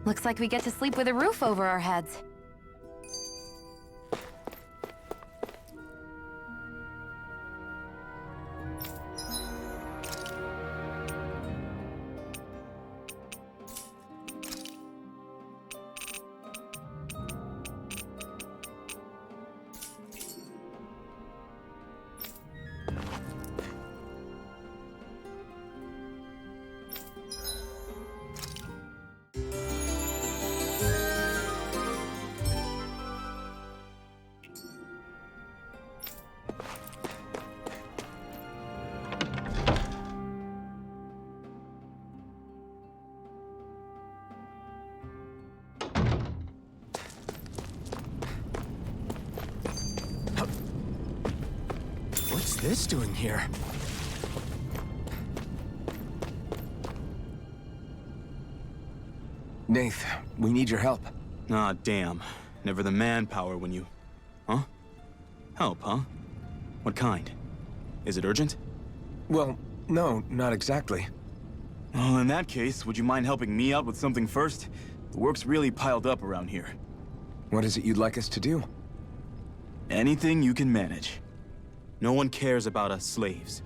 Looks like we get to sleep with a roof over our heads. What's this doing here? Nath, we need your help. Ah, damn. Never the manpower when you... Huh? Help, huh? What kind? Is it urgent? Well, no, not exactly. Well, in that case, would you mind helping me out with something first? The work's really piled up around here. What is it you'd like us to do? Anything you can manage. No one cares about us slaves.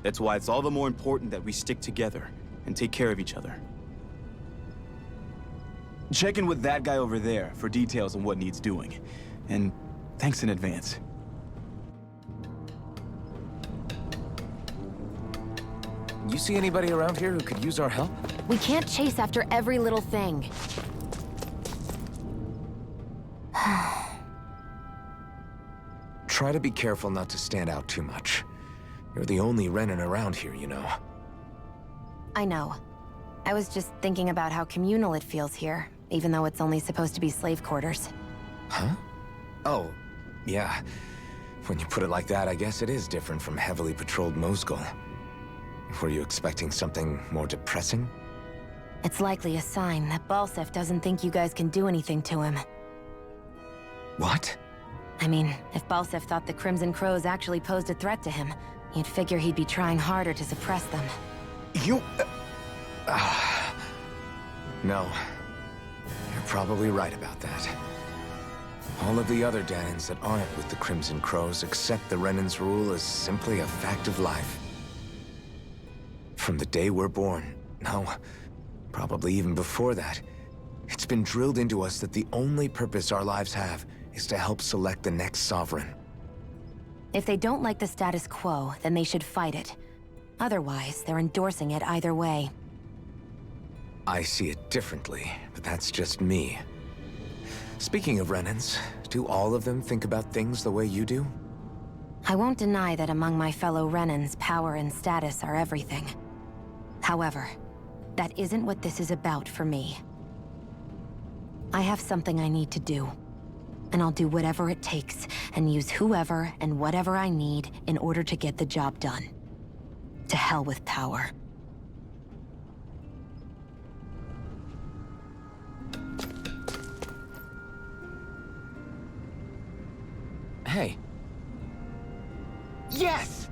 That's why it's all the more important that we stick together and take care of each other. Check in with that guy over there for details on what needs doing. And thanks in advance. You see anybody around here who could use our help? We can't chase after every little thing. Try to be careful not to stand out too much. You're the only Renan around here, you know. I know. I was just thinking about how communal it feels here, even though it's only supposed to be slave quarters. Huh? Oh, yeah. When you put it like that, I guess it is different from heavily patrolled Mosgul. Were you expecting something more depressing? It's likely a sign that Balseph doesn't think you guys can do anything to him. What? I mean, if Balseph thought the Crimson Crows actually posed a threat to him, you'd figure he'd be trying harder to suppress them. You... No. You're probably right about that. All of the other Danans that aren't with the Crimson Crows accept the Renan's rule as simply a fact of life. From the day we're born, no, probably even before that, it's been drilled into us that the only purpose our lives have is to help select the next sovereign. If they don't like the status quo, then they should fight it. Otherwise, they're endorsing it either way. I see it differently, but that's just me. Speaking of Renans, do all of them think about things the way you do? I won't deny that among my fellow Renans, power and status are everything. However, that isn't what this is about for me. I have something I need to do, and I'll do whatever it takes and use whoever and whatever I need in order to get the job done. To hell with power. Hey. Yes!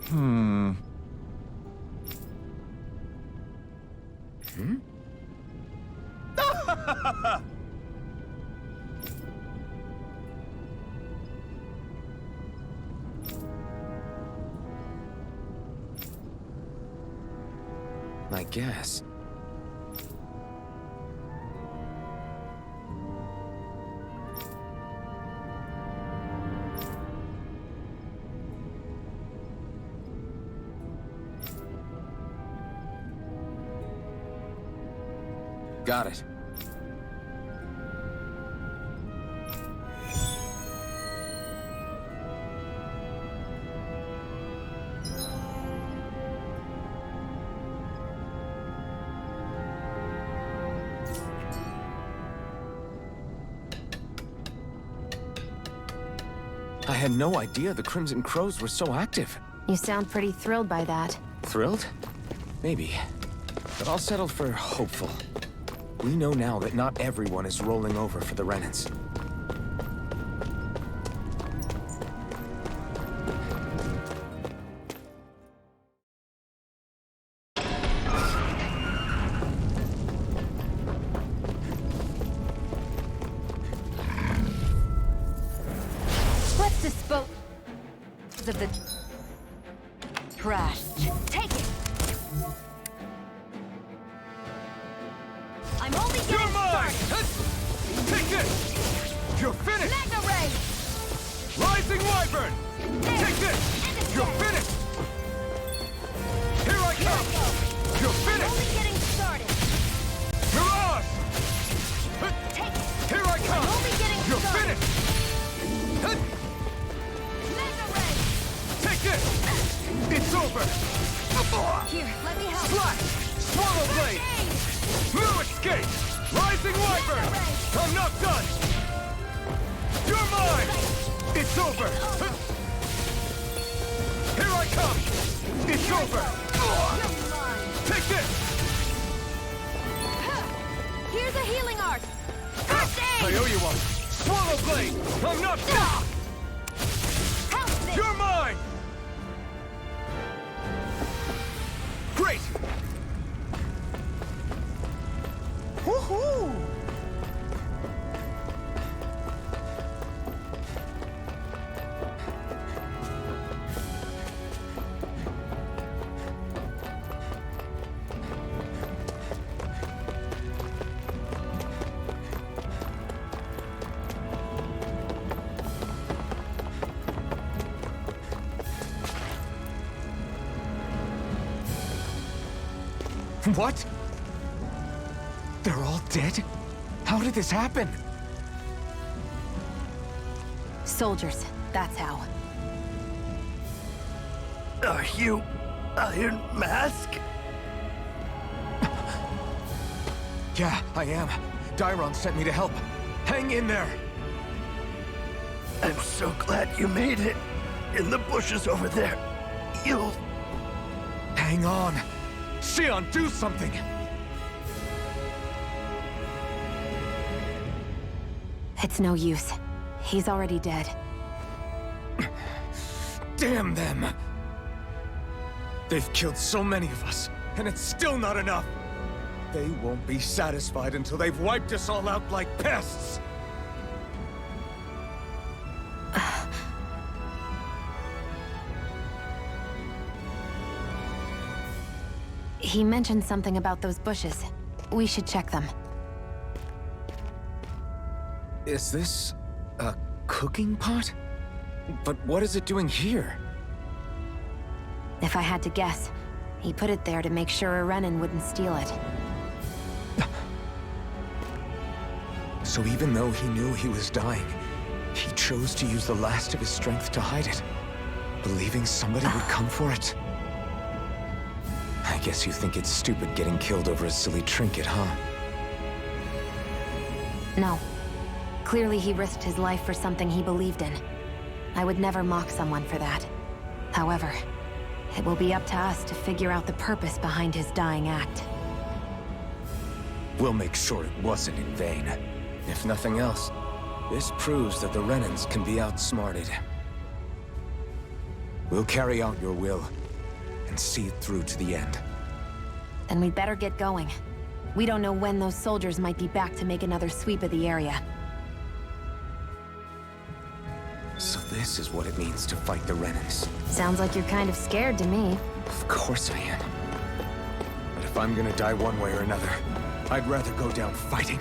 Hmm? I guess. Got it. I had no idea the Crimson Crows were so active. You sound pretty thrilled by that. Thrilled? Maybe. But I'll settle for hopeful. We know now that not everyone is rolling over for the Renans. Let's dispose of the trash. Take it! I'm only getting started! Take this! You're finished! Magna Ray! Rising Wyvern! Take this! You're finished! Here I come! You're I'm finished! only getting started! Mirage! Take it! Here I come! I'm only getting You're started! finished! Magna Ray! Take this! It's over! Here, let me help! Slash! Swallow Blade! No escape! Rising Wyvern! I'm not done! You're mine! It's over! Here I come! It's over! Take this! Here's a healing art! First aid! I owe you one! Swallow Blade! I'm not done! Help me! You're mine! Great! Woohoo! What? They're all dead? How did this happen? Soldiers, that's how. Are you Iron Mask? Yeah, I am. Dairon sent me to help. Hang in there! I'm so glad you made it. In the bushes over there. You'll... Hang on! Sion, do something! It's no use. He's already dead. Damn them! They've killed so many of us, and it's still not enough! They won't be satisfied until they've wiped us all out like pests! He mentioned something about those bushes. We should check them. Is this a cooking pot? But what is it doing here? If I had to guess, he put it there to make sure a Renan wouldn't steal it. So even though he knew he was dying, he chose to use the last of his strength to hide it, believing somebody would come for it. I guess you think it's stupid getting killed over a silly trinket, huh? No. Clearly he risked his life for something he believed in. I would never mock someone for that. However, it will be up to us to figure out the purpose behind his dying act. We'll make sure it wasn't in vain. If nothing else, this proves that the Renans can be outsmarted. We'll carry out your will, and see it through to the end. Then we'd better get going. We don't know when those soldiers might be back to make another sweep of the area. So this is what it means to fight the Renans. Sounds like you're kind of scared to me. Of course I am. But if I'm gonna die one way or another, I'd rather go down fighting.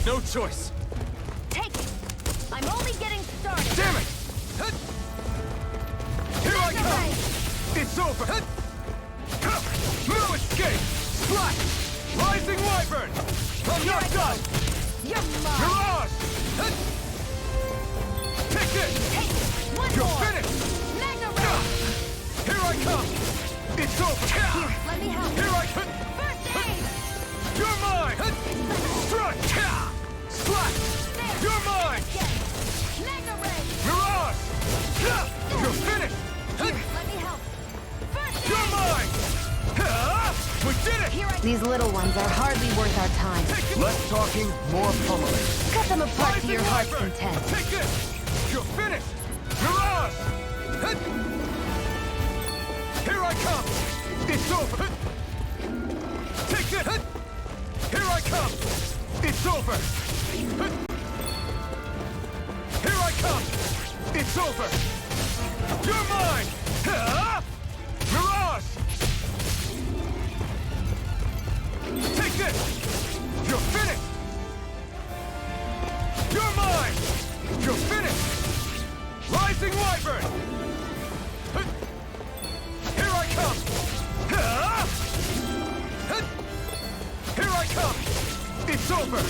No choice! Take it! I'm only getting started! Damn it! Here I come! It's over! No escape! Slash! Rising Wyvern! I'm not done! You're mine! Mirage! Take this! One You're more! finished! Mega Ray! Here I come! It's over! Here, let me help! Here I come! First aid! You're mine! Strike! Slash! You're mine! Mega Ray! Mirage! You're finished! Here, let me help! First You're mine! We did it! These little ones are hardly worth our time. Less talking, more pummeling. Cut them apart to Rising your heart's Wyvern! content. Take this! You're finished! Mirage! Here I come! It's over! Take this! Here I come! It's over! Here I come! It's over! You're mine! Mirage! Take this! You're finished! You're mine! You're finished! Rising Wyvern! Here I come! Here I come! It's over!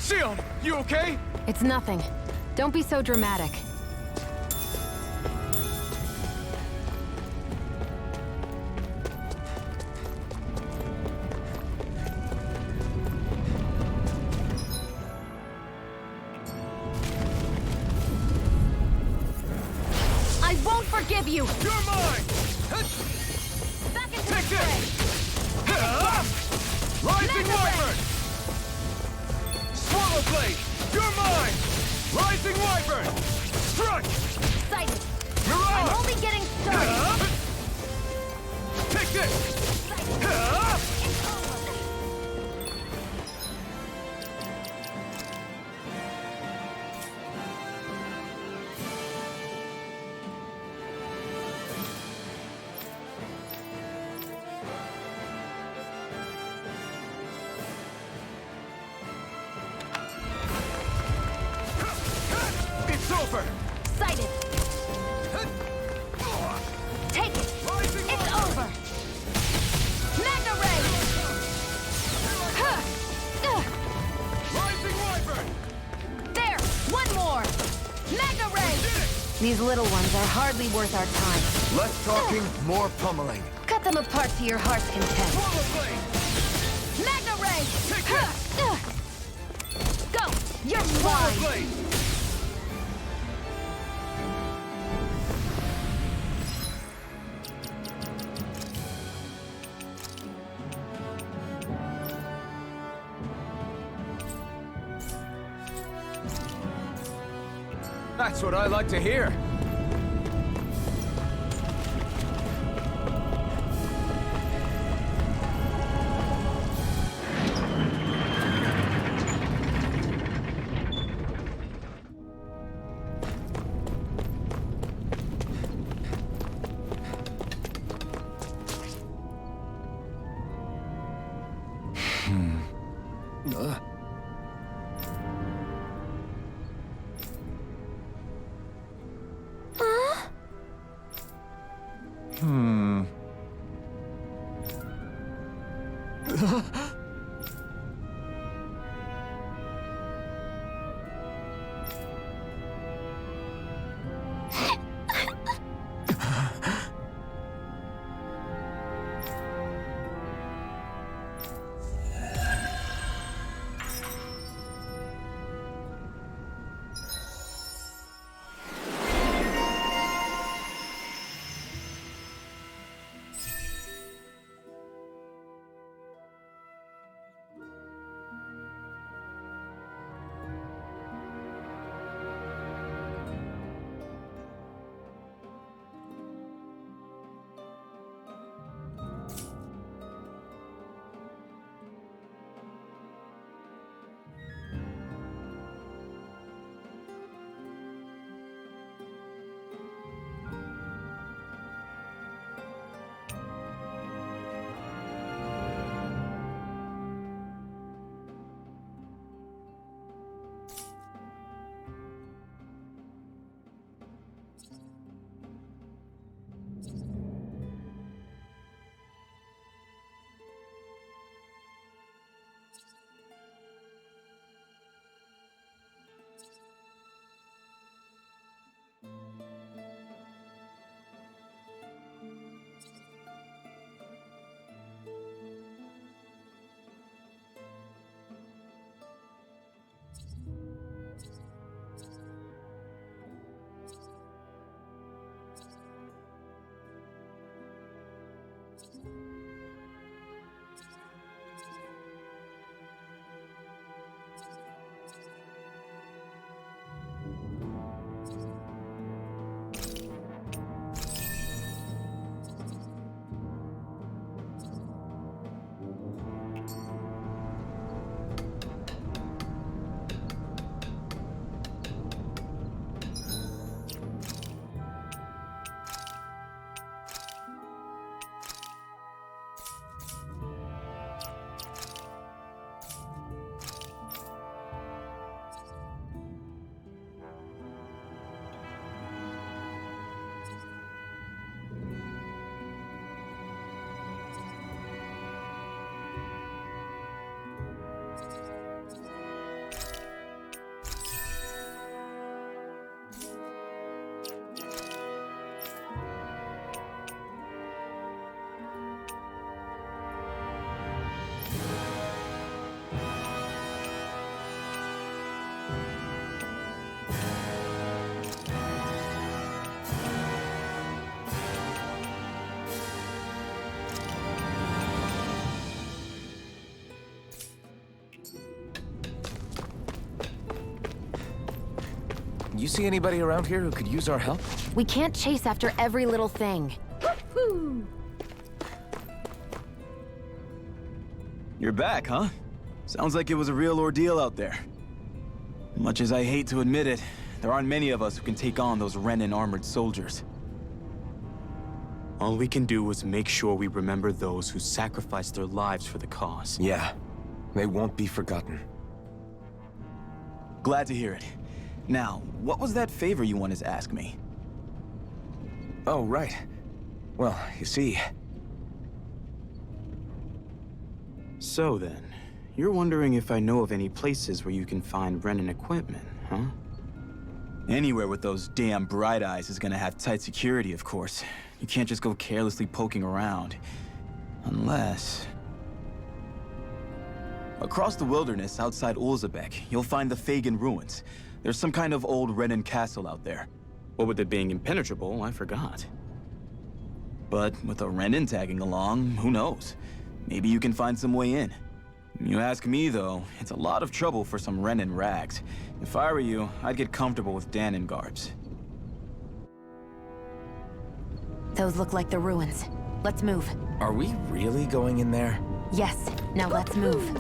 Sion, you okay? It's nothing. Don't be so dramatic. I won't forgive you! You're mine! Back into Take the fray! this! Rising Wyvern! Swallow Blade! You're mine! Rising Wyvern! Strike! Excited! Mirage! I'm only getting started! Take this! over! Sighted! Take it! It's over! Magna Ray! Rising Wyvern! There! One more! Magna Ray! These little ones are hardly worth our time. Less talking, more pummeling. Cut them apart to your heart's content. Swallow blade! Magna Ray! Take Go! You're Swallow mine! blade! That's what I like to hear. You see anybody around here who could use our help? We can't chase after every little thing. You're back, huh? Sounds like it was a real ordeal out there. Much as I hate to admit it, there aren't many of us who can take on those Renan armored soldiers. All we can do is make sure we remember those who sacrificed their lives for the cause. Yeah, they won't be forgotten. Glad to hear it. Now, what was that favor you wanted to ask me? Oh, right. Well, you see... So then, you're wondering if I know of any places where you can find Renan equipment, huh? Anywhere with those damn bright eyes is gonna have tight security, of course. You can't just go carelessly poking around. Unless... Across the wilderness outside Ulzebek, you'll find the Fagin ruins. There's some kind of old Renan castle out there. What with it being impenetrable, I forgot. But with a Renan tagging along, who knows? Maybe you can find some way in. You ask me, though, it's a lot of trouble for some Renan rags. If I were you, I'd get comfortable with Danon garbs. Those look like the ruins. Let's move. Are we really going in there? Yes. Now let's move.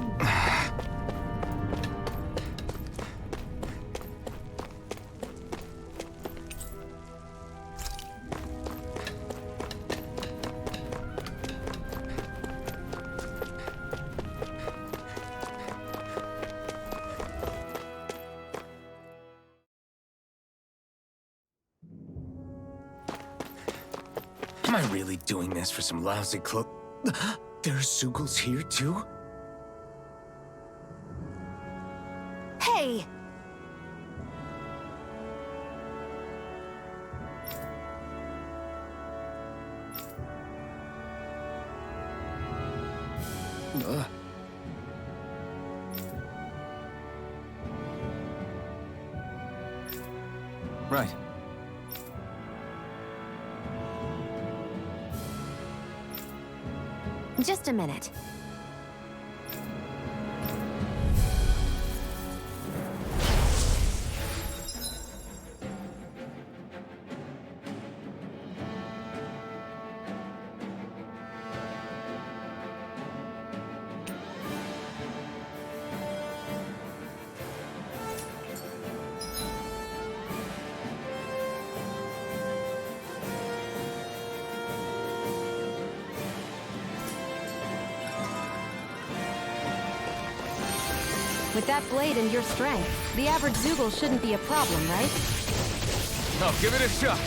Am I really doing this for some lousy cloak? There's Zugals here, too? Hey! Right. Just a minute. With that blade and your strength, the average Zugal shouldn't be a problem, right? Now give it a shot.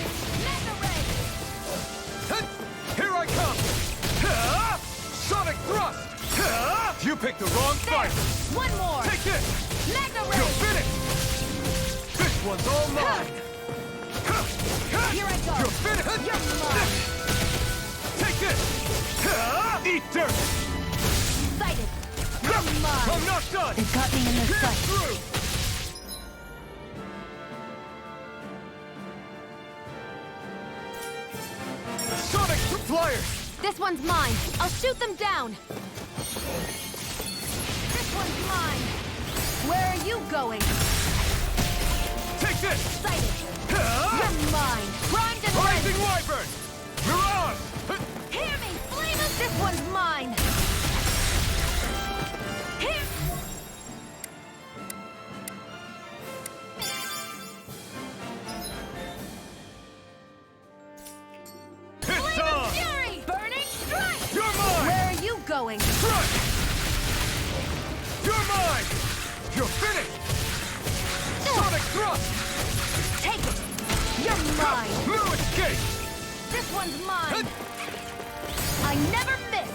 Here I come! Sonic thrust! You picked the wrong fight! One more! Take this! Magna You're Ray! finished! This one's all mine! Here I go! You're finished! You're mine! Take this! Eat dirt! Sighted! You're mine! I'm not done! They've got me in their Get sights. through! Sonic flyers! This one's mine! I'll shoot them down! This one's mine! Where are you going? Take this! Sighted! You're mine! Primed and ready! Rising Wyvern! Mirage! Hear me! Flame of this one's mine! Here! It's on! Fury! Burning strike! You're mine! Where are you going? Strike! You're mine! You're finished! Sonic thrust! Take it! You're mine! Blue escape! This one's mine! I never miss!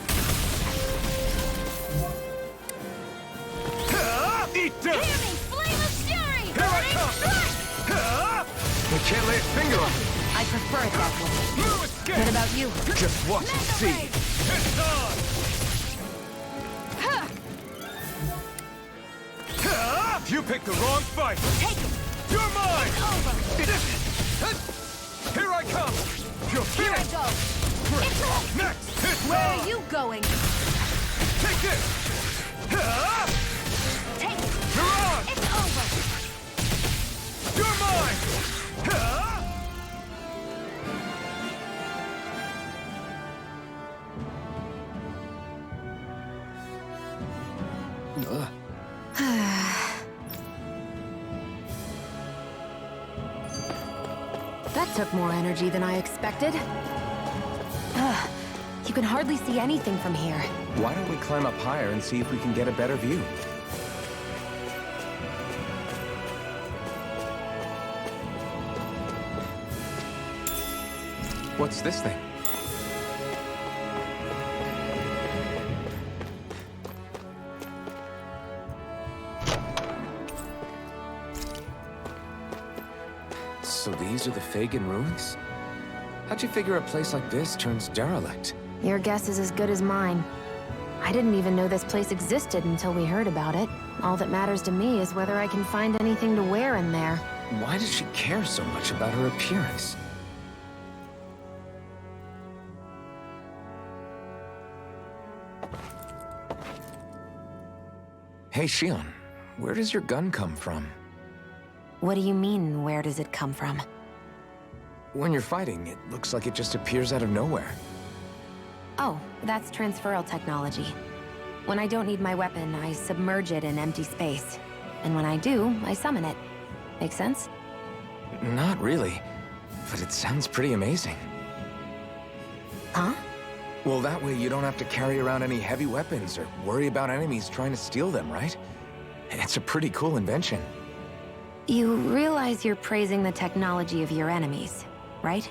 Eat dirt! Hear me! Flame of fury! Here I Burning come! strike! You can't lay a finger on it! I prefer it that way. Blue escape! What about you? Just watch and see! Ray! It's on! You picked the wrong fight! Take it! You're mine! It's over! Here I come! You're Here I finished! go! It's over! Next! It's Where on! are you going? Take this! Take it! You're on! It's over! You're mine! That took more energy than I expected. Ugh, you can hardly see anything from here. Why don't we climb up higher and see if we can get a better view? What's this thing? So these are the Fagin ruins? How'd you figure a place like this turns derelict? Your guess is as good as mine. I didn't even know this place existed until we heard about it. All that matters to me is whether I can find anything to wear in there. Why does she care so much about her appearance? Hey, Shion, where does your gun come from? What do you mean, where does it come from? When you're fighting, it looks like it just appears out of nowhere. Oh, that's transferal technology. When I don't need my weapon, I submerge it in empty space. And when I do, I summon it. Make sense? Not really, but it sounds pretty amazing. Huh? Well, that way you don't have to carry around any heavy weapons or worry about enemies trying to steal them, right? It's a pretty cool invention. You realize you're praising the technology of your enemies, right?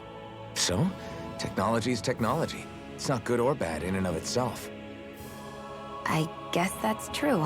So? Technology is technology. It's not good or bad in and of itself. I guess that's true.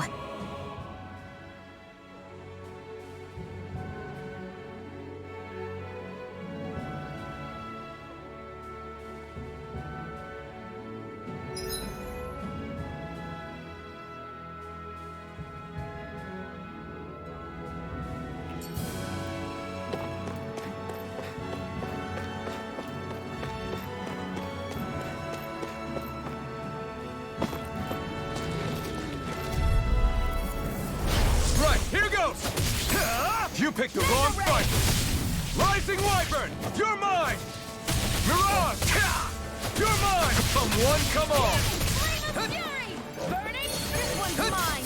You picked the wrong fight! Rising Wyvern, you're mine! Mirage, you're mine! Come one, come all! Flame of Fury! Burning, this one's mine!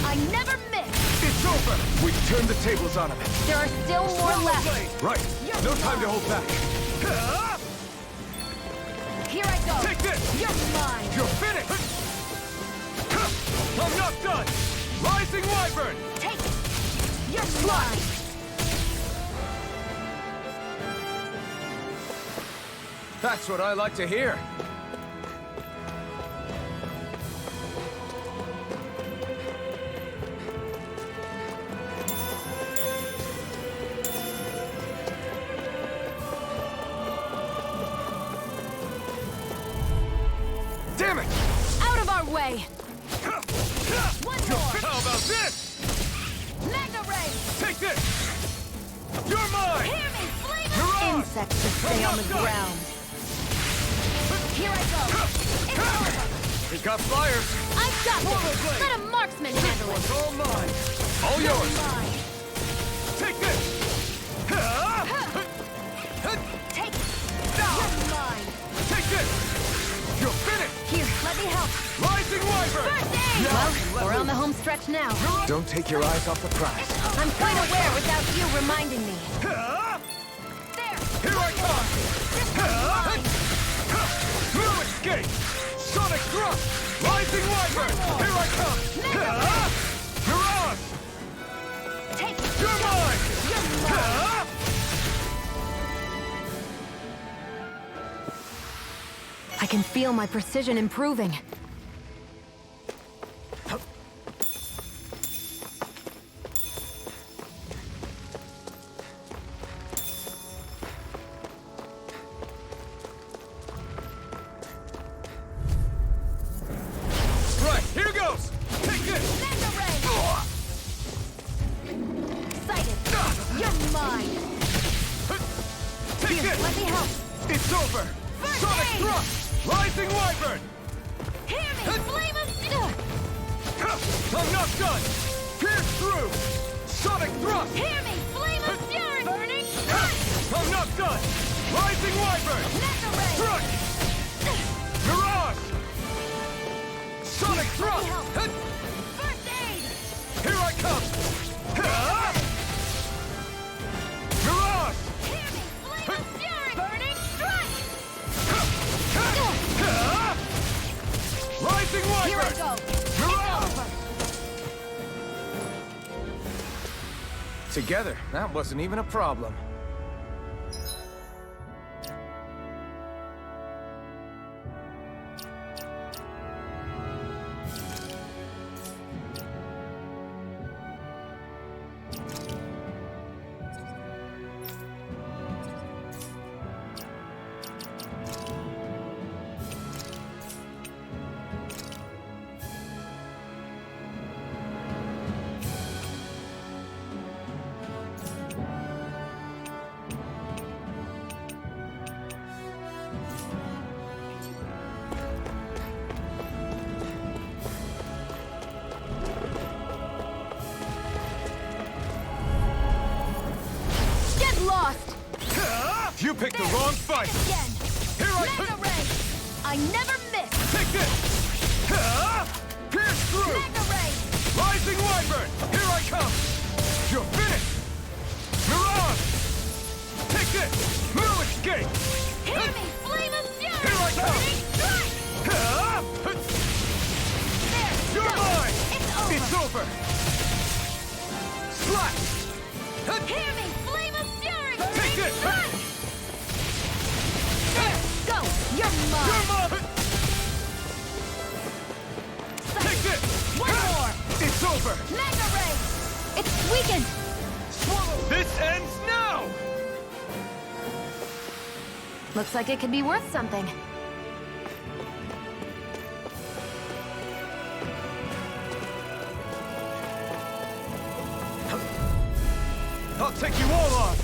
I never miss! It's over! We turned the tables on him. There are still more left! Right, no time to hold back. Here I go! Take this! You're mine! You're finished! I'm not done! Rising Wyvern! Take it! You're mine! That's what I like to hear. Damn it! Out of our way! One more! How about this? Mega Ray! Take this! You're mine! Hear me, flame of Mirage! Insects to stay on the ground. Here I go! It's over! He's got flyers! I've got this! Let a marksman handle it! It's all mine! All yours! Mine. Take this! Take it! You're mine! Take this! You're finished! Here, let me help! Rising Wyvern! First aid! Well, we're on the home stretch now. Don't take your eyes off the prize. I'm quite aware without you reminding me. There! Here I come! This one's mine! No escape! Sonic Thrust! Rising Wyvern! Here I come! Mirage! Take it! You're mine! You're mine! I can feel my precision improving. Right, here goes! Take this! Mega Ray! Excited! You're mine! Take Here, this! let me help! It's over! First Sonic aid! Thrust! Rising Wyvern! Hear me, flame of... I'm not done! Pierce through! Sonic Thrust! Hear me, flame of fury! Burning strike! I'm not done! Rising Wyvern! Mega Ray! Strike! Mirage! Sonic Let me Thrust! help! First aid! Here I come! Mirage! Hear me, flame of fury! Burning strike! Rising Wyvern! Here I go! Mirage! Together, that wasn't even a problem. You picked the wrong fight! Again! Here I Mega Ray! I never miss! Take this! Pierce through! Mega Ray! Rising Wyvern! Here I come! You're finished! Mirage! Take this! No escape! Hear me! Flame of Fury! Here I come! Burning strike! There! You're go. mine! It's over! It's over! Slash! Hear me! Flame of Fury! Take Burning this! strike! There! Go! You're mine! You're mine! Take this! One more! It's over! Mega Ray! It's weakened! Swallow! This ends now! Looks like it could be worth something. I'll take you all on!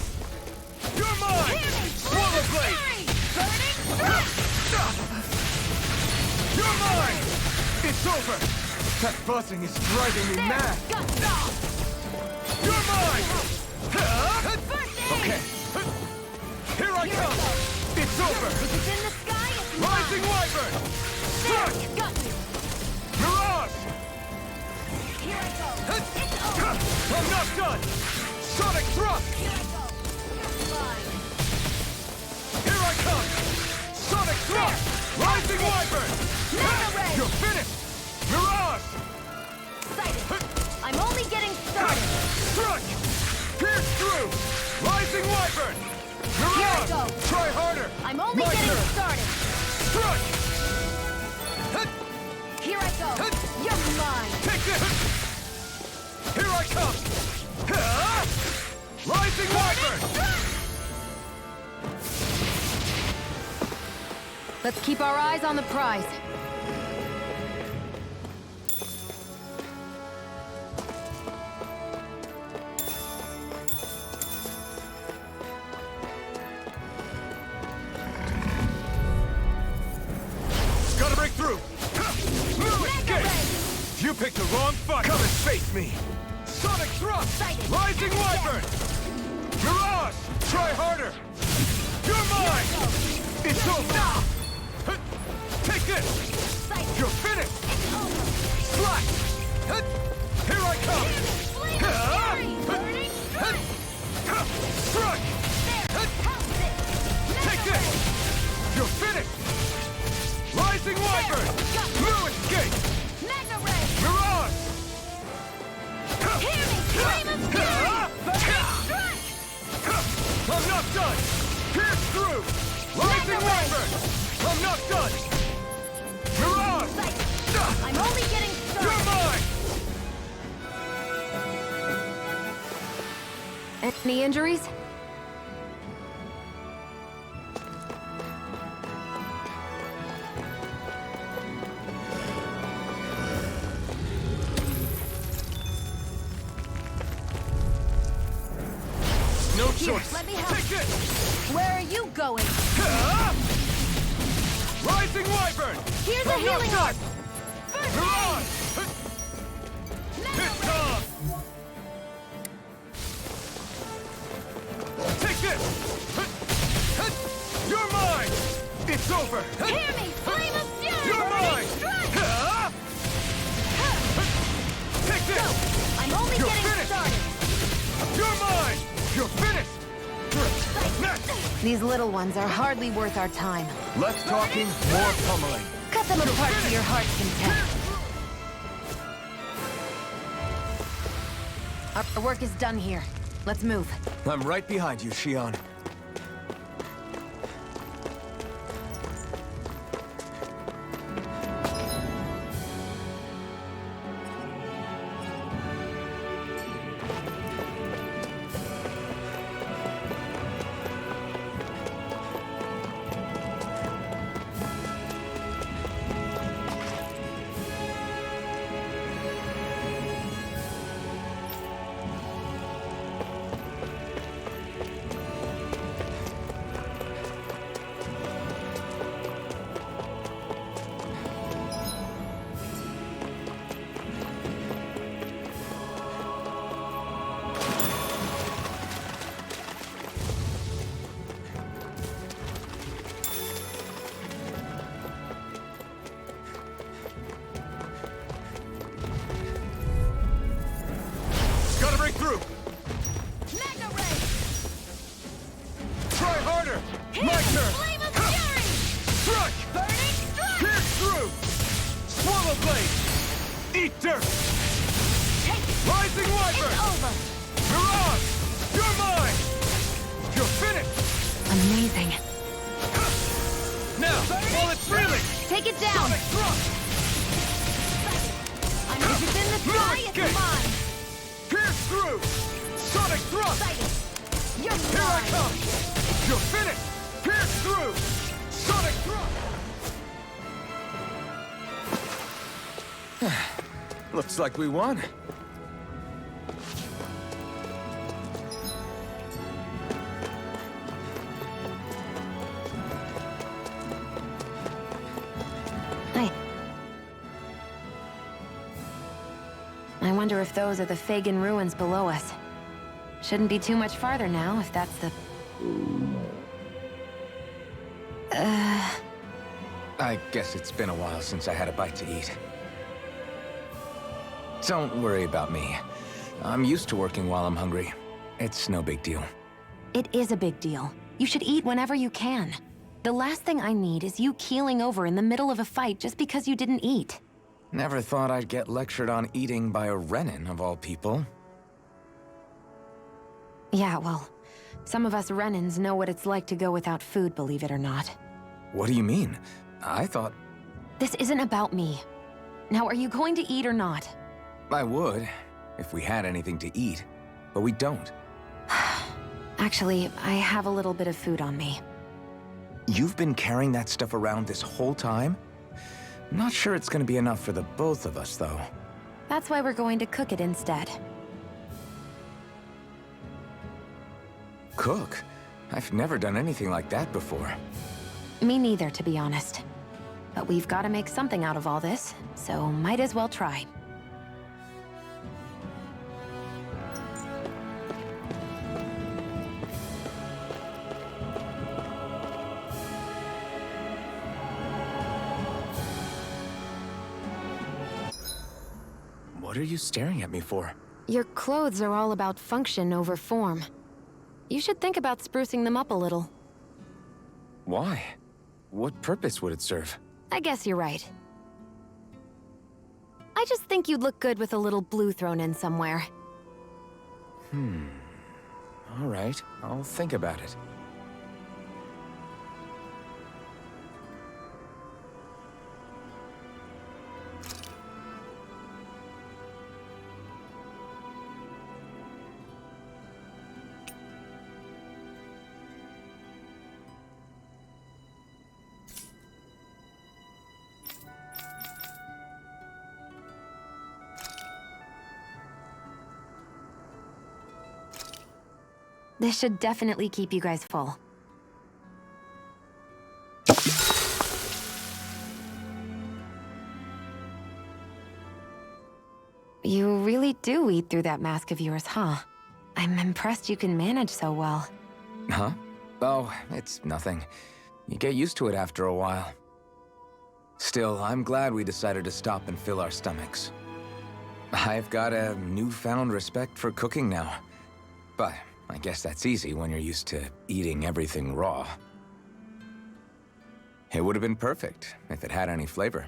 You're mine! Hear me! Swallow Blade! Burning strike! You're mine! It's over! That buzzing is driving me mad! You're mine! Okay. Here I come! It's over! If it's in the sky, it's mine! Rising Wyvern! Strike! There! Got you! Mirage! Here I go! It's over! I'm not done! Sonic Thrust! Here I go! You're mine! Here I come! Sonic Thrust! Rising Wyvern! Mega Ray! You're finished! Mirage! Excited! I'm only getting started! Strike! Pierce through! Rising Wyvern! Mirage! Here I go! Try harder! I'm only My getting turn. started! Strike! Here I go! You're mine! Take this! Here I come! Rising Wyvern! Let's keep our eyes on the prize. Gotta break through! No escape! You picked the wrong fight! Come and face me! Sonic Thrust! Excited. Rising Wyvern! Mirage! Try harder! You're mine! It's over! Take this! Excited! You're finished! It's over! Slash! Here I come! Flame of Fury! Burning strike! Strike! There! How's it? Take Mega this! Ray! You're finished! Rising Wyvern! Got you. No escape! Mega Ray! Mirage! Hear me! Flame of Fury! Burning strike! I'm not done! Pierce through! Rising Mega Ray! Wyvern! I'm not done! Mirage! Excited! I'm only getting started! You're mine! Any injuries? No Here, choice! let me help. Take this! Where are you going? Rising Wyvern! Here's a I'm not healing done! art! First Mirage! Mega It's Ray! on! Take this! You're mine! It's over! Hear me! Flame of Fury! You're Burning mine! strike! Take this! I'm only You're getting finished. started! You're mine! You're finished! Next! These little ones are hardly worth our time. Less talking, more pummeling. Cut them apart to your heart's content. Our work is done here. Let's move. I'm right behind you, Shion. My turn! Flame of fury! Strike! Burning strike! Pierce through! Swallow blade! Eat dirt! Take it! Rising Wyvern! It's over! Mirage! You're mine! You're finished! Amazing. Now, while it's reeling! Take it down! Sonic thrust! I'm in the sky, it's Escape! mine! Pierce through! Sonic thrust! Sighted! You're Here I mine! come! You're finished! Pierce through! Sonic thrust! Looks like we won. I wonder if those are the Fagin ruins below us. Shouldn't be too much farther now, if that's the... I guess it's been a while since I had a bite to eat. Don't worry about me. I'm used to working while I'm hungry. It's no big deal. It is a big deal. You should eat whenever you can. The last thing I need is you keeling over in the middle of a fight just because you didn't eat. Never thought I'd get lectured on eating by a Renin, of all people. Yeah, well, some of us Renins know what it's like to go without food, believe it or not. What do you mean? I thought... This isn't about me. Now, are you going to eat or not? I would, if we had anything to eat, but we don't. Actually, I have a little bit of food on me. You've been carrying that stuff around this whole time? Not sure it's gonna be enough for the both of us, though. That's why we're going to cook it instead. Cook? I've never done anything like that before. Me neither, to be honest. But we've got to make something out of all this, so might as well try. What are you staring at me for? Your clothes are all about function over form. You should think about sprucing them up a little. Why? What purpose would it serve? I guess you're right. I just think you'd look good with a little blue thrown in somewhere. All right, I'll think about it. This should definitely keep you guys full. You really do eat through that mask of yours, huh? I'm impressed you can manage so well. Huh? Oh, it's nothing. You get used to it after a while. Still, I'm glad we decided to stop and fill our stomachs. I've got a newfound respect for cooking now. But I guess that's easy when you're used to eating everything raw. It would have been perfect if it had any flavor.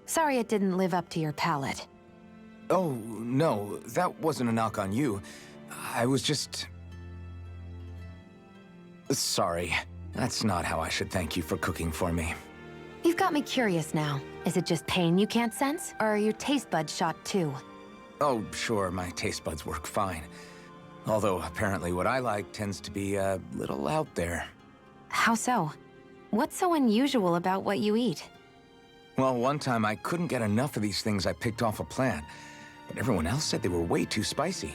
Sorry it didn't live up to your palate. Oh, no, that wasn't a knock on you. I was just... Sorry. That's not how I should thank you for cooking for me. You've got me curious now. Is it just pain you can't sense, or are your taste buds shot too? Oh, sure, my taste buds work fine. Although, apparently what I like tends to be a little out there. How so? What's so unusual about what you eat? Well, one time I couldn't get enough of these things I picked off a plant, but everyone else said they were way too spicy.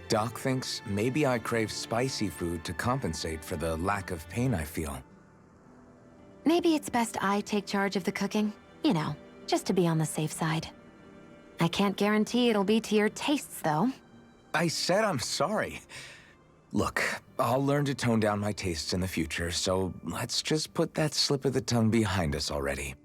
Doc thinks maybe I crave spicy food to compensate for the lack of pain I feel. Maybe it's best I take charge of the cooking. You know, just to be on the safe side. I can't guarantee it'll be to your tastes, though. I said I'm sorry. Look, I'll learn to tone down my tastes in the future, so let's just put that slip of the tongue behind us already.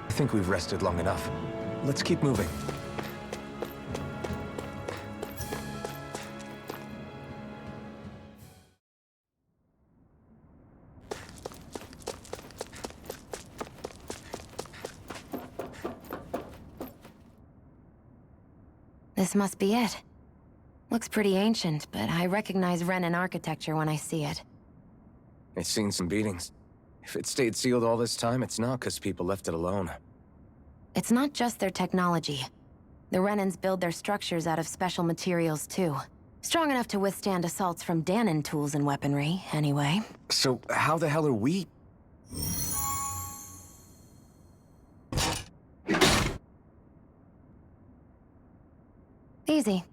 I think we've rested long enough. Let's keep moving. This must be it. Looks pretty ancient, but I recognize Renan architecture when I see it. It's seen some beatings. If it stayed sealed all this time, it's not because people left it alone. It's not just their technology. The Renans build their structures out of special materials, too. Strong enough to withstand assaults from Dahnan tools and weaponry, anyway. So how the hell are we... Easy.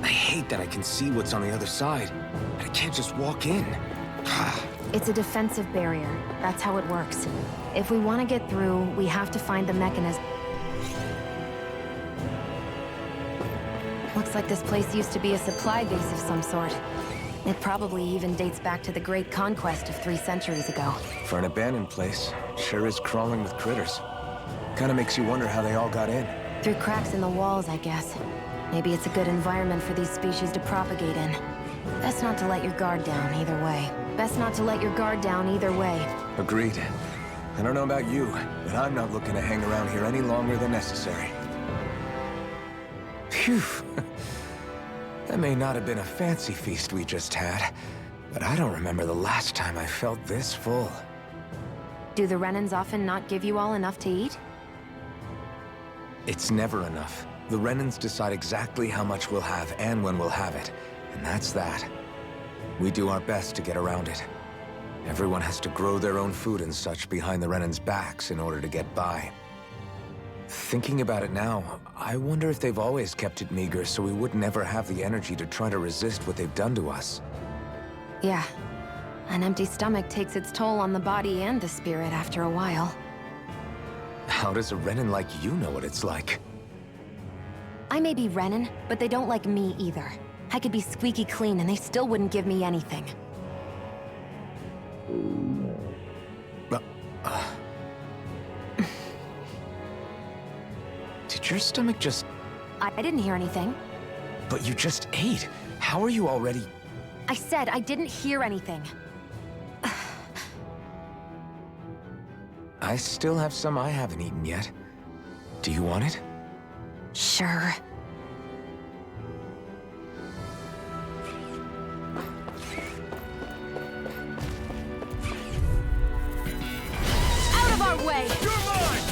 I hate that I can see what's on the other side, but I can't just walk in. It's a defensive barrier. That's how it works. If we want to get through, we have to find the mechanism. Looks like this place used to be a supply base of some sort. It probably even dates back to the Great Conquest of 3 centuries ago. For an abandoned place, sure is crawling with critters. Kinda makes you wonder how they all got in. Through cracks in the walls, I guess. Maybe it's a good environment for these species to propagate in. Best not to let your guard down either way. Best not to let your guard down either way. Agreed. I don't know about you, but I'm not looking to hang around here any longer than necessary. Phew. That may not have been a fancy feast we just had, but I don't remember the last time I felt this full. Do the Renans often not give you all enough to eat? It's never enough. The Renans decide exactly how much we'll have and when we'll have it, and that's that. We do our best to get around it. Everyone has to grow their own food and such behind the Renans' backs in order to get by. Thinking about it now, I wonder if they've always kept it meager so we would never have the energy to try to resist what they've done to us. Yeah. An empty stomach takes its toll on the body and the spirit after a while. How does a Renan like you know what it's like? I may be Renan, but they don't like me either. I could be squeaky clean and they still wouldn't give me anything. Did your stomach just... I didn't hear anything. But you just ate. How are you already... I said I didn't hear anything. I still have some I haven't eaten yet. Do you want it? Sure. Out of our way! You're mine!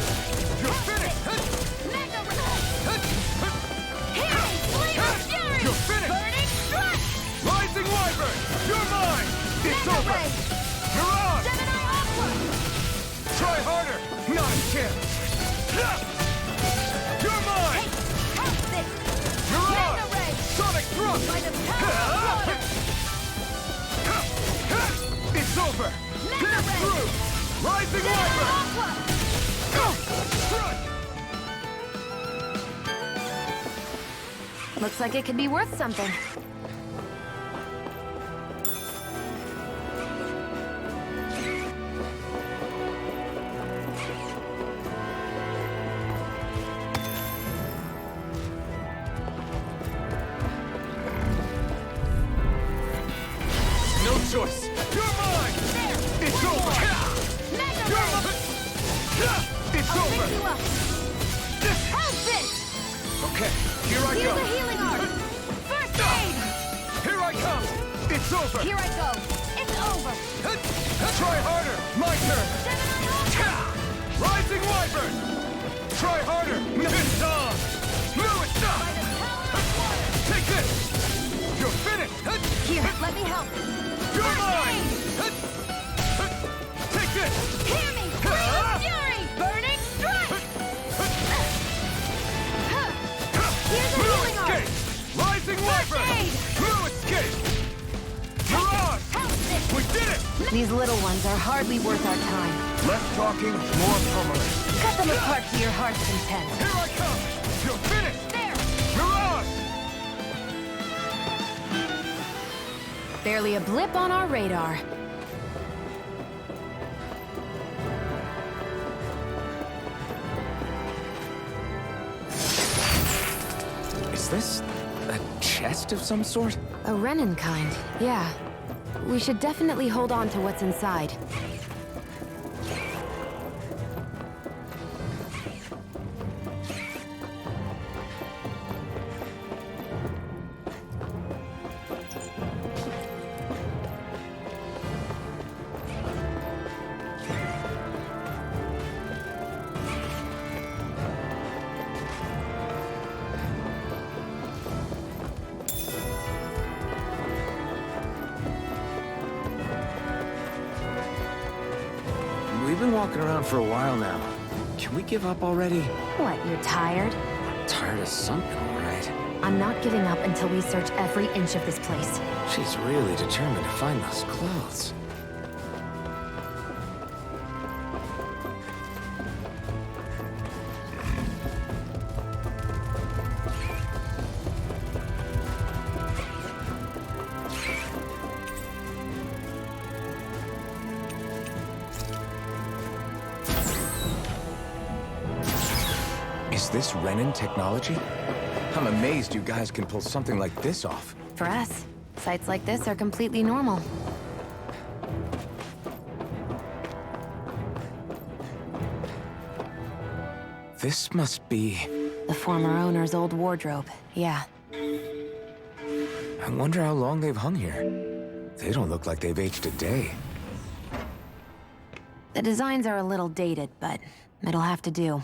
You're finished! Mega Here! Flamer Fury! You're finished! Burning Strike! Rising Wyvern! You're mine! It's Mega over! Ray! Mirage! Gemini Aqua! Try harder! Not a chance! You're mine! Help this! Mirage! Mega Ray! Sonic Thrust! By the power of water! It's over! Mega Get Ray! through! Rising Gemini Wyvern! Aqua! Strike! Looks like it could be worth something. No choice! You're mine! There! It's One over! more. Mega You're Ray! mine! It's I'll over! pick you up! Help this! Okay, here I Use go! the healing art! First aid! Here I come! It's over! Here I go! It's over! Try harder! My turn! Gemini Aqua! Rising Wyvern! Try harder! It's on! No, it's not! By the power of water! Take this! You're finished! Here, let me help! You're First mine! aid! Take this! Hear me! Flamer Fury! Burning Strike! Here's a healing art! Escape! Rising Wyvern! aid! No escape! Mirage! Help this! We did it! These little ones are hardly worth our time. Less talking, more pummeling. Cut them apart to your heart's content. Here I come! You're finished! There! Mirage! Barely a blip on our radar. Is this a chest of some sort? A Renin kind, yeah. We should definitely hold on to what's inside. We've been walking around for a while now. Can we give up already? What, you're tired? Tired of something, all right. I'm not giving up until we search every inch of this place. She's really determined to find those clothes. Is this Renin technology? I'm amazed you guys can pull something like this off. For us, sites like this are completely normal. This must be... The former owner's old wardrobe, yeah. I wonder how long they've hung here. They don't look like they've aged a day. The designs are a little dated, but it'll have to do.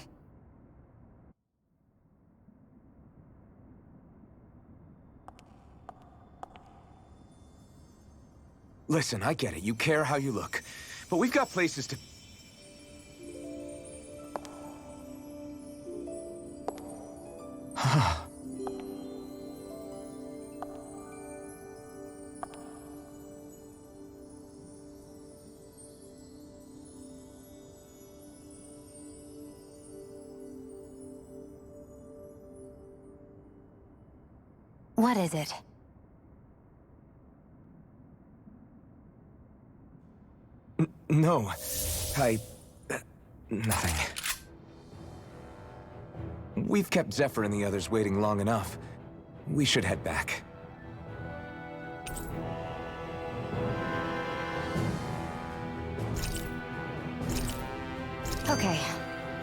Listen, I get it. You care how you look. But we've got places to... What is it? No. Nothing. We've kept Zephyr and the others waiting long enough. We should head back. Okay,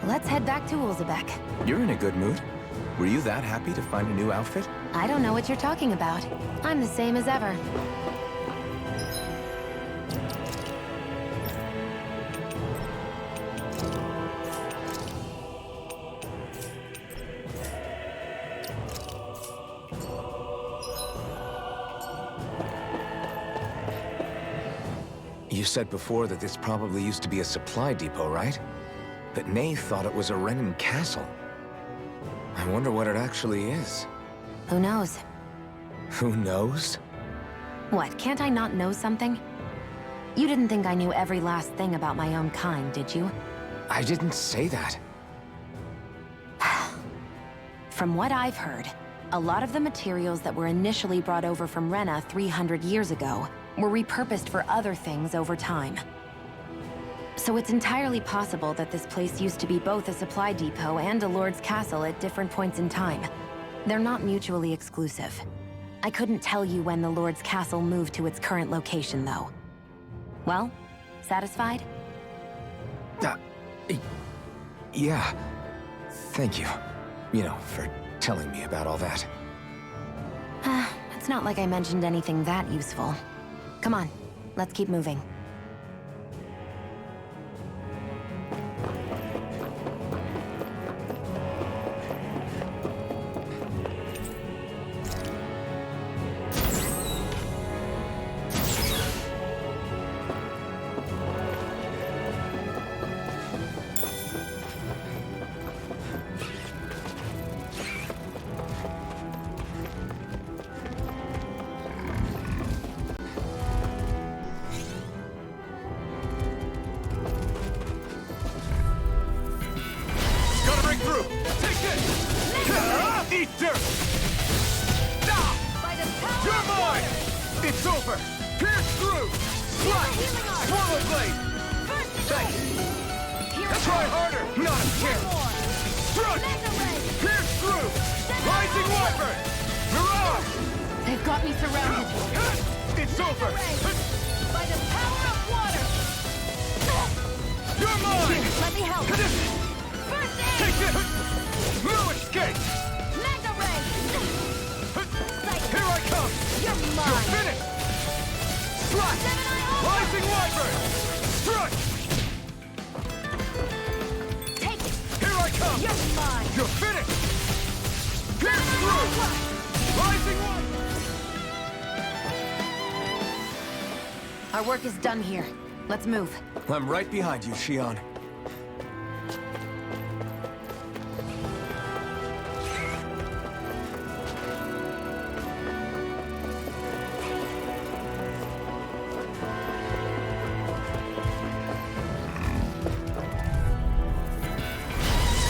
let's head back to Ulzebek. You're in a good mood. Were you that happy to find a new outfit? I don't know what you're talking about. I'm the same as ever. You said before that this probably used to be a supply depot, right? But Nay thought it was a Renin castle. I wonder what it actually is. Who knows? Who knows? What, can't I not know something? You didn't think I knew every last thing about my own kind, did you? I didn't say that. From what I've heard, a lot of the materials that were initially brought over from Rena 300 years ago were repurposed for other things over time. So it's entirely possible that this place used to be both a supply depot and a lord's castle at different points in time. They're not mutually exclusive. I couldn't tell you when the lord's castle moved to its current location, though. Well, satisfied? Yeah. Thank you. You know, for telling me about all that. It's not like I mentioned anything that useful. Come on, let's keep moving. Take it! Eat dirt! By the power You're of mine! water. It's over! Pierce through! Slice! Healing arm. Swallow blade! First Thank aid. you! Here it Try goes. harder! Not a One chance! more. Strut! Mega ray. Pierce through! Rising Wyvern! Mirage! They've got me surrounded. It's over! Ray. By the power of water. You're mine! Let me help. First aid. Take this! No escape! Mega ray. Psych. Here I come! You're You're mine. finished! Strut! Gemini Ultra. Rising Wyvern! Strut! Take it. Here I come! You're mine. You're finished! Pierce through! Rising Wyvern! Our work is done here. Let's move. I'm right behind you, Shion.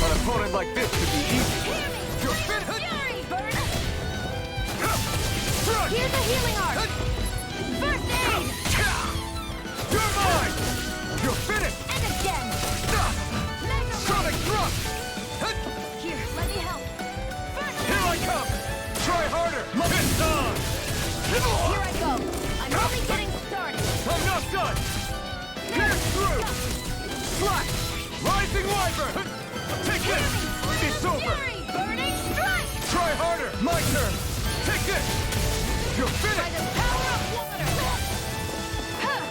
An opponent like this could be easy. You're finished! Fury. Burn. Strut! Here's a healing arm. First aid. You're mine! You're finished! And again. Mega Sonic ray. thrust! Here, let me help. First Here I aid. come! Try harder! It's on! Here I go. I'm only getting started. I'm not done! Pierce through! Slash! Rising Wyvern! Take this! It's over! Fury. Burning strike. Try harder! My turn! Take this! You're By finished! the power of water. Huh.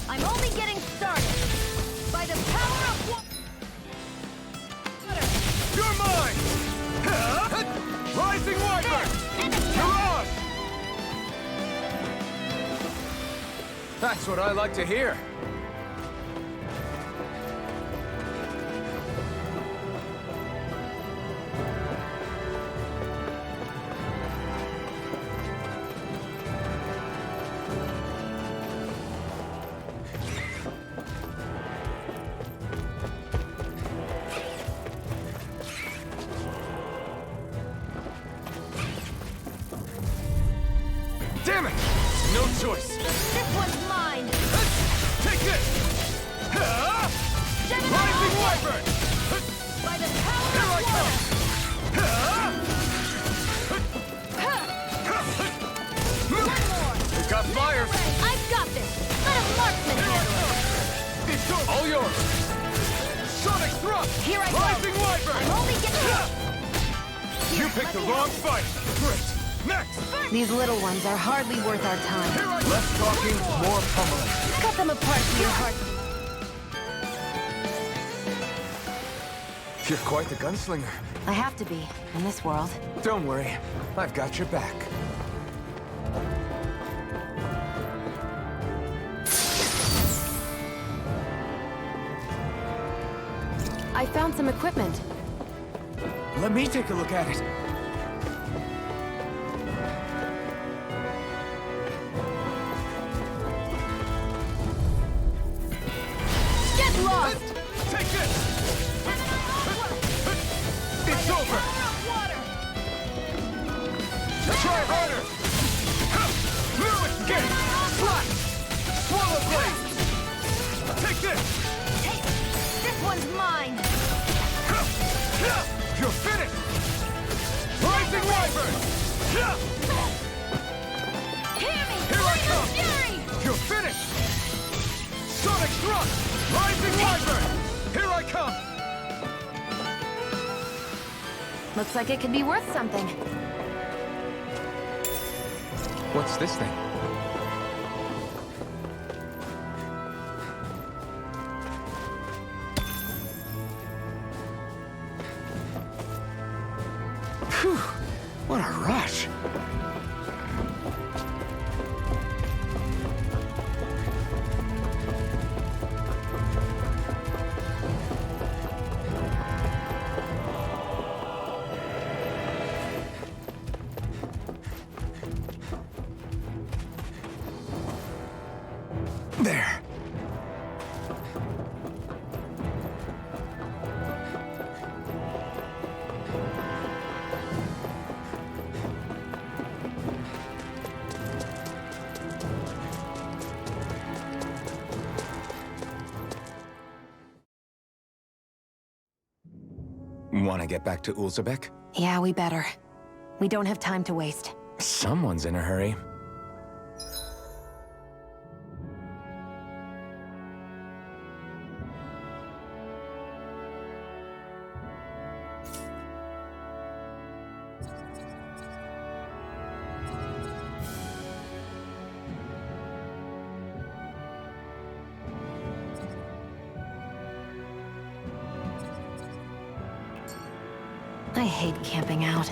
I'm only getting started. By the power of water. You're mine! Rising Wyvern! And again. Mirage! That's what I like to hear. Damn it! No choice! This one's mine. Take this! Gemini Rising Ultra. Wyvern! By the power Here I of come! water. One more. We've got flyers! I've got this. Let a marksman handle it. It's over! All yours! Sonic thrust! Here I go. Rising Wyvern! I'm only getting... You picked the wrong fight! Great! Next! These little ones are hardly worth our time. Here I Less talking, more pummeling. Cut them apart to your heart. You're quite the gunslinger. I have to be, in this world. Don't worry, I've got your back. I found some equipment. Let me take a look at it. Get lost. Take this! It's over! Water. Try harder! No escape! Slash! Swallow blade! Take this! Hey, this one's mine. You're finished! Rising Wyvern! Hear me. Here I come! Fury. You're finished! Sonic thrust! Rising Wyvern! Here I come! Looks like it could be worth something. What's this thing? Phew! What a rush! There. Want to get back to Ulzebek? Yeah, we better. We don't have time to waste. Someone's in a hurry. I hate camping out.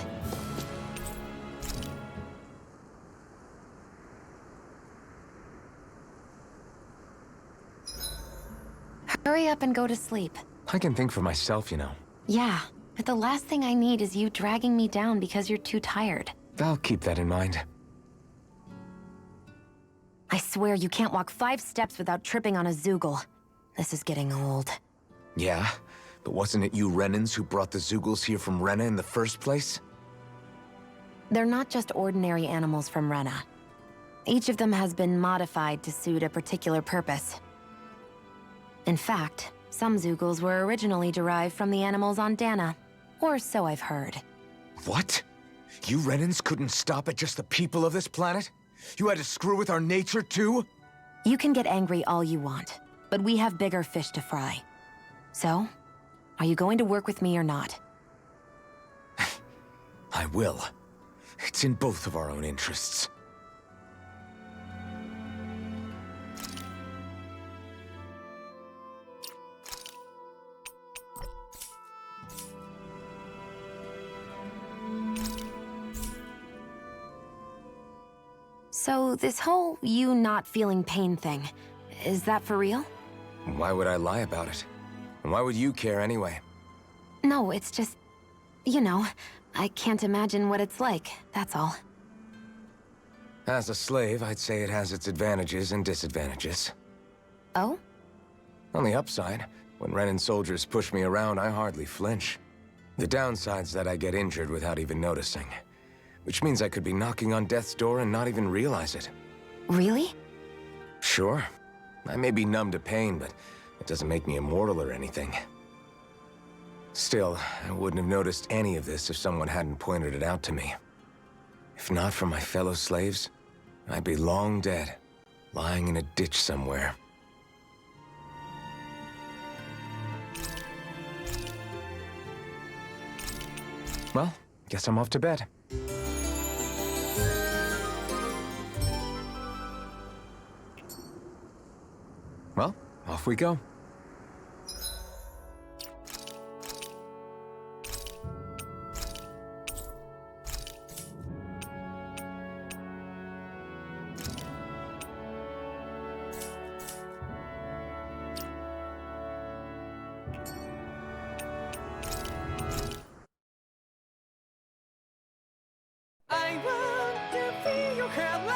Hurry up and go to sleep. I can think for myself, you know. Yeah, but the last thing I need is you dragging me down because you're too tired. I'll keep that in mind. I swear you can't walk 5 steps without tripping on a Zoogle. This is getting old. Yeah? But wasn't it you Renans who brought the Zoogles here from Rena in the first place? They're not just ordinary animals from Rena. Each of them has been modified to suit a particular purpose. In fact, some Zoogles were originally derived from the animals on Dana. Or so I've heard. What? You Renans couldn't stop at just the people of this planet? You had to screw with our nature too? You can get angry all you want, but we have bigger fish to fry. So, are you going to work with me or not? I will. It's in both of our own interests. So, this whole you not feeling pain thing, is that for real? Why would I lie about it? And why would you care anyway? No, it's just... You know, I can't imagine what it's like, that's all. As a slave, I'd say it has its advantages and disadvantages. Oh? On the upside, when Renan soldiers push me around, I hardly flinch. The downside's that I get injured without even noticing. Which means I could be knocking on death's door and not even realize it. Really? Sure. I may be numb to pain, but it doesn't make me immortal or anything. Still, I wouldn't have noticed any of this if someone hadn't pointed it out to me. If not for my fellow slaves, I'd be long dead, lying in a ditch somewhere. Well, guess I'm off to bed. Well, off we go. I want to feel your hair